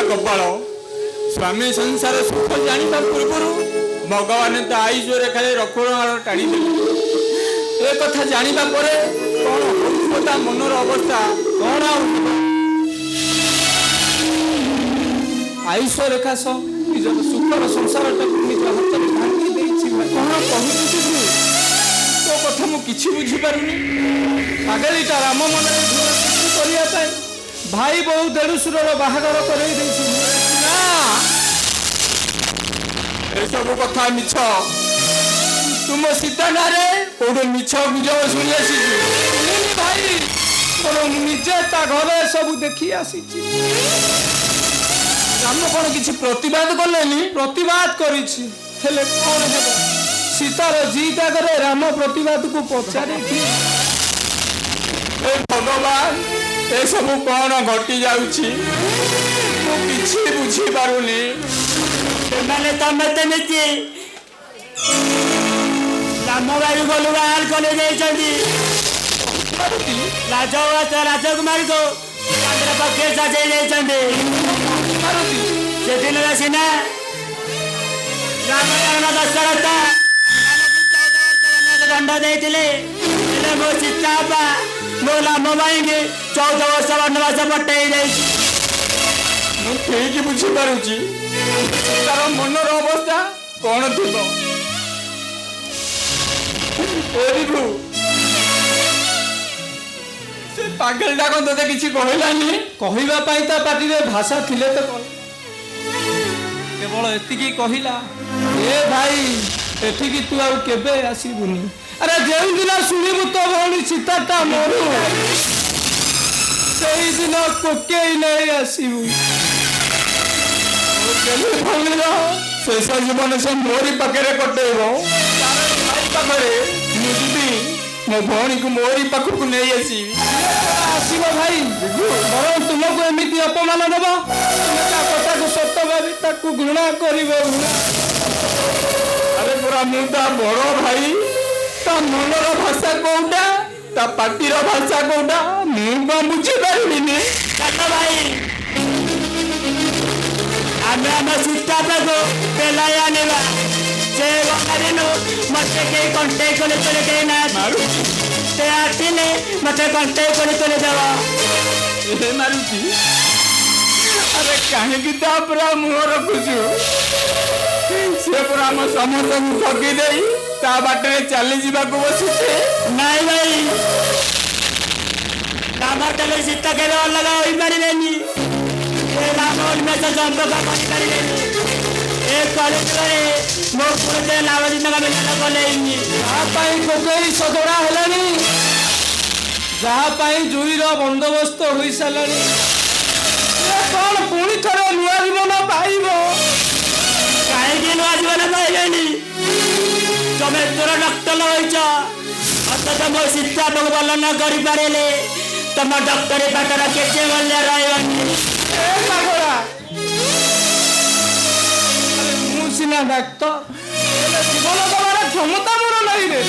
କପାଳ ସ୍ୱାମୀ ସଂସାର ସୁଖ ଜାଣିବା ପୂର୍ବରୁ ଭଗବାନ ତା ଆୟୁଷ ରେଖାରେ ରକ୍ଷଣାଳ ଟାଣିଦେଲେ। ଏ କଥା ଜାଣିବା ପରେ କଣ ହଉଥିବ ତା ମନର ଅବସ୍ଥା କଣ ଆଉ ଆୟୁଷ ରେଖା ସହ ନିଜର ସୁଖର ସଂସାରଟାକୁ ନିଜ ହାତରେ ଭାଙ୍ଗି ଦେଇଛି। କଣ କହୁଛୁ ତୋ କଥା ମୁଁ କିଛି ବୁଝିପାରୁନି। ପାଗଳିଟା ରାମ ମନରେ ଝୁର ସୃଷ୍ଟି କରିବା ପାଇଁ ଭାଇ ବୋଉ ଦେଢୁଶୁରର ବାହାଘର କରେଇ ଦେଇଛି। ନା, ଏସବୁ କଥା ମିଛ। ତୁମ ସୀତା ନାଁରେ କୋଉଠି ମିଛ ଗୁଜବ ଶୁଣି ଆସିଛୁ? ଶୁଣିନି ଭାଇ, ମୁଁ ନିଜେ ତା ଘରେ ସବୁ ଦେଖି ଆସିଛି। ରାମ କଣ କିଛି ପ୍ରତିବାଦ କଲେନି? ପ୍ରତିବାଦ କରିଛି, ହେଲେ କଣ ହେବ? ସୀତାର ଜିଦ୍ ଆଗରେ ରାମ ପ୍ରତିବାଦକୁ ପଚାରେ କି? ଭଗବାନ, ଏସବୁ କଣ ଘଟି ଯାଉଛି? ମୁଁ କିଛି ବୁଝିପାରୁନି। ସେମାନେ ତମେ ମିଶି ରାମ ବାୟୁ ଗଲୁ ବାହାର କରି ଦେଇଛନ୍ତି। ରାଜକୁମାରୀକୁ ଚନ୍ଦ୍ର ପକ୍ଷେ ସଜେଇ ଦେଇଛନ୍ତି ସେଦିନ ସିନା ରାମ ଦଶରଥ ଦଣ୍ଡ ଦେଇଥିଲେ ହେଲେ ମୋ ସୀତା ବାପା ମୋ ରାମ ଭାଇକି 14 ବର୍ଷ ବନବାସ ପଠେଇ ଦେଇଛି। ମୁଁ ଠିକ ବୁଝିପାରୁଛି ତାର ମନର ଅବସ୍ଥା କଣ ଥିବ। ସେ ପାଗଲଟା କଣ ତତେ କିଛି କହିଲାନି? କହିବା ପାଇଁ ତା ପାଟିରେ ଭାଷା ଥିଲେ ତ କେବଳ ଏତିକି କହିଲା, ଏ ଭାଇ ଏଠିକି ତୁ ଆଉ କେବେ ଆସିବୁନି। ଆରେ ଯେଉଁଦିନ ଶୁଣିବୁ ତୋ ଭଉଣୀ ସୀତାଟା ମରୁ ସେଇଦିନ କୋକେଇ ନେଇ ଆସିବୁ। ଭଉଣୀର ଶେଷ ଜୀବନ ସେ ମୋରି ପାଖରେ କଟେଇବ। ଭାଇ ପାଖରେ ମୁଁ ଯିବି ମୋ ଭଉଣୀକୁ ମୋରି ପାଖକୁ ନେଇ ଆସିବି। ଆସିବ ଭାଇ ବରଂ ତୁମକୁ ଏମିତି ଅପମାନ ଦେବ ତୁମେ ତା କଥାକୁ ସତ ଭାବି ତାକୁ ଘୃଣା କରିବ। ଆରେ ପୁରା ମୁଁ ତା ବଡ ଭାଇ, ତା ମନର ଭାଷା କୋଉଟା ତା ପାଟିର ଭାଷା କୋଉଟା ମୁଁ କଣ ବୁଝିପାରିବିନି? ଭାଇ ଆମେ ଆମ ସୀତା ପାଖକୁ ପେଲାଇ ଆଣିବା। ସେ ଗଲା ଦିନୁ ମତେ କେହି କଣ୍ଟେଇ କରି ତୋଳି ଦେଇନାହାନ୍ତି। ସେ ଆସିଲେ ମତେ କଣ୍ଟେଇ କରି ତୋଳିଦେବ। ମାରୁଛି ଆରେ କାହିଁକି ତା ପୁରା ମୁହଁ ରଖୁଛୁ? ସେ ପୁରା ଆମ ସମସ୍ତଙ୍କୁ ଠକି ଦେଇ ତା ବାଟରେ ଚାଲିଯିବାକୁ ବସିছে। ନାଇଁ ଭାଇ ରାମଠାରୁ ସୀତା କେବେ ଅଲଗା ହୋଇପାରିବେନି। ରାମ ଉନ୍ମେଷ ସମ୍ପର୍କ କରିପାରିବେନି। ଏ କଳିଯୁଗରେ ମୋ ପୁଅ ନାମଦିନକ ମିଳନ କଲେନି। ଯାହା ପାଇଁ କୋକେଇ ସଜଡ଼ା ହେଲାଣି, ଯାହା ପାଇଁ ଜୁଇର ବନ୍ଦୋବସ୍ତ ହୋଇସାରିଲାଣି, କଣ ପୁଣି ଥରେ ନୂଆ ଜୀବନ ପାଇବ? କାହିଁକି ନୂଆ ଜୀବନ ପାଇବେନି? ତମେ ତୋର ଡକ୍ଟର ହୋଇଛ ଅଥଚ ମୋ ସୀତାକୁ ଭଲ ନ କରିପାରିଲେ ତମ ଡକ୍ଟରୀ ପାଠର କେତେ ମୂଲ୍ୟ ରହିବନି। ମୁଁ ସିନା ଡାକ୍ତର ହେଲେ ଜୀବନ ଦେବାର କ୍ଷମତା ମୋର ନାହିଁ ରେ।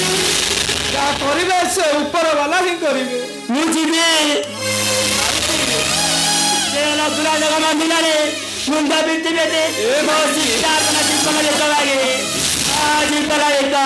ଯାହା କରିବେ ସେ ଉପର ବାଲା ହିଁ କରିବେ। ମୁଁ ଯିବି ସେ ରଘୁରାଜ ମନ୍ଦିରରେ ମୁଣ୍ଡ ପିଟି ବେଦେ ମୋ ସୀତା ଜୀବନ ଯେତେ ଲାଗେ ଜୀବନ ଏକ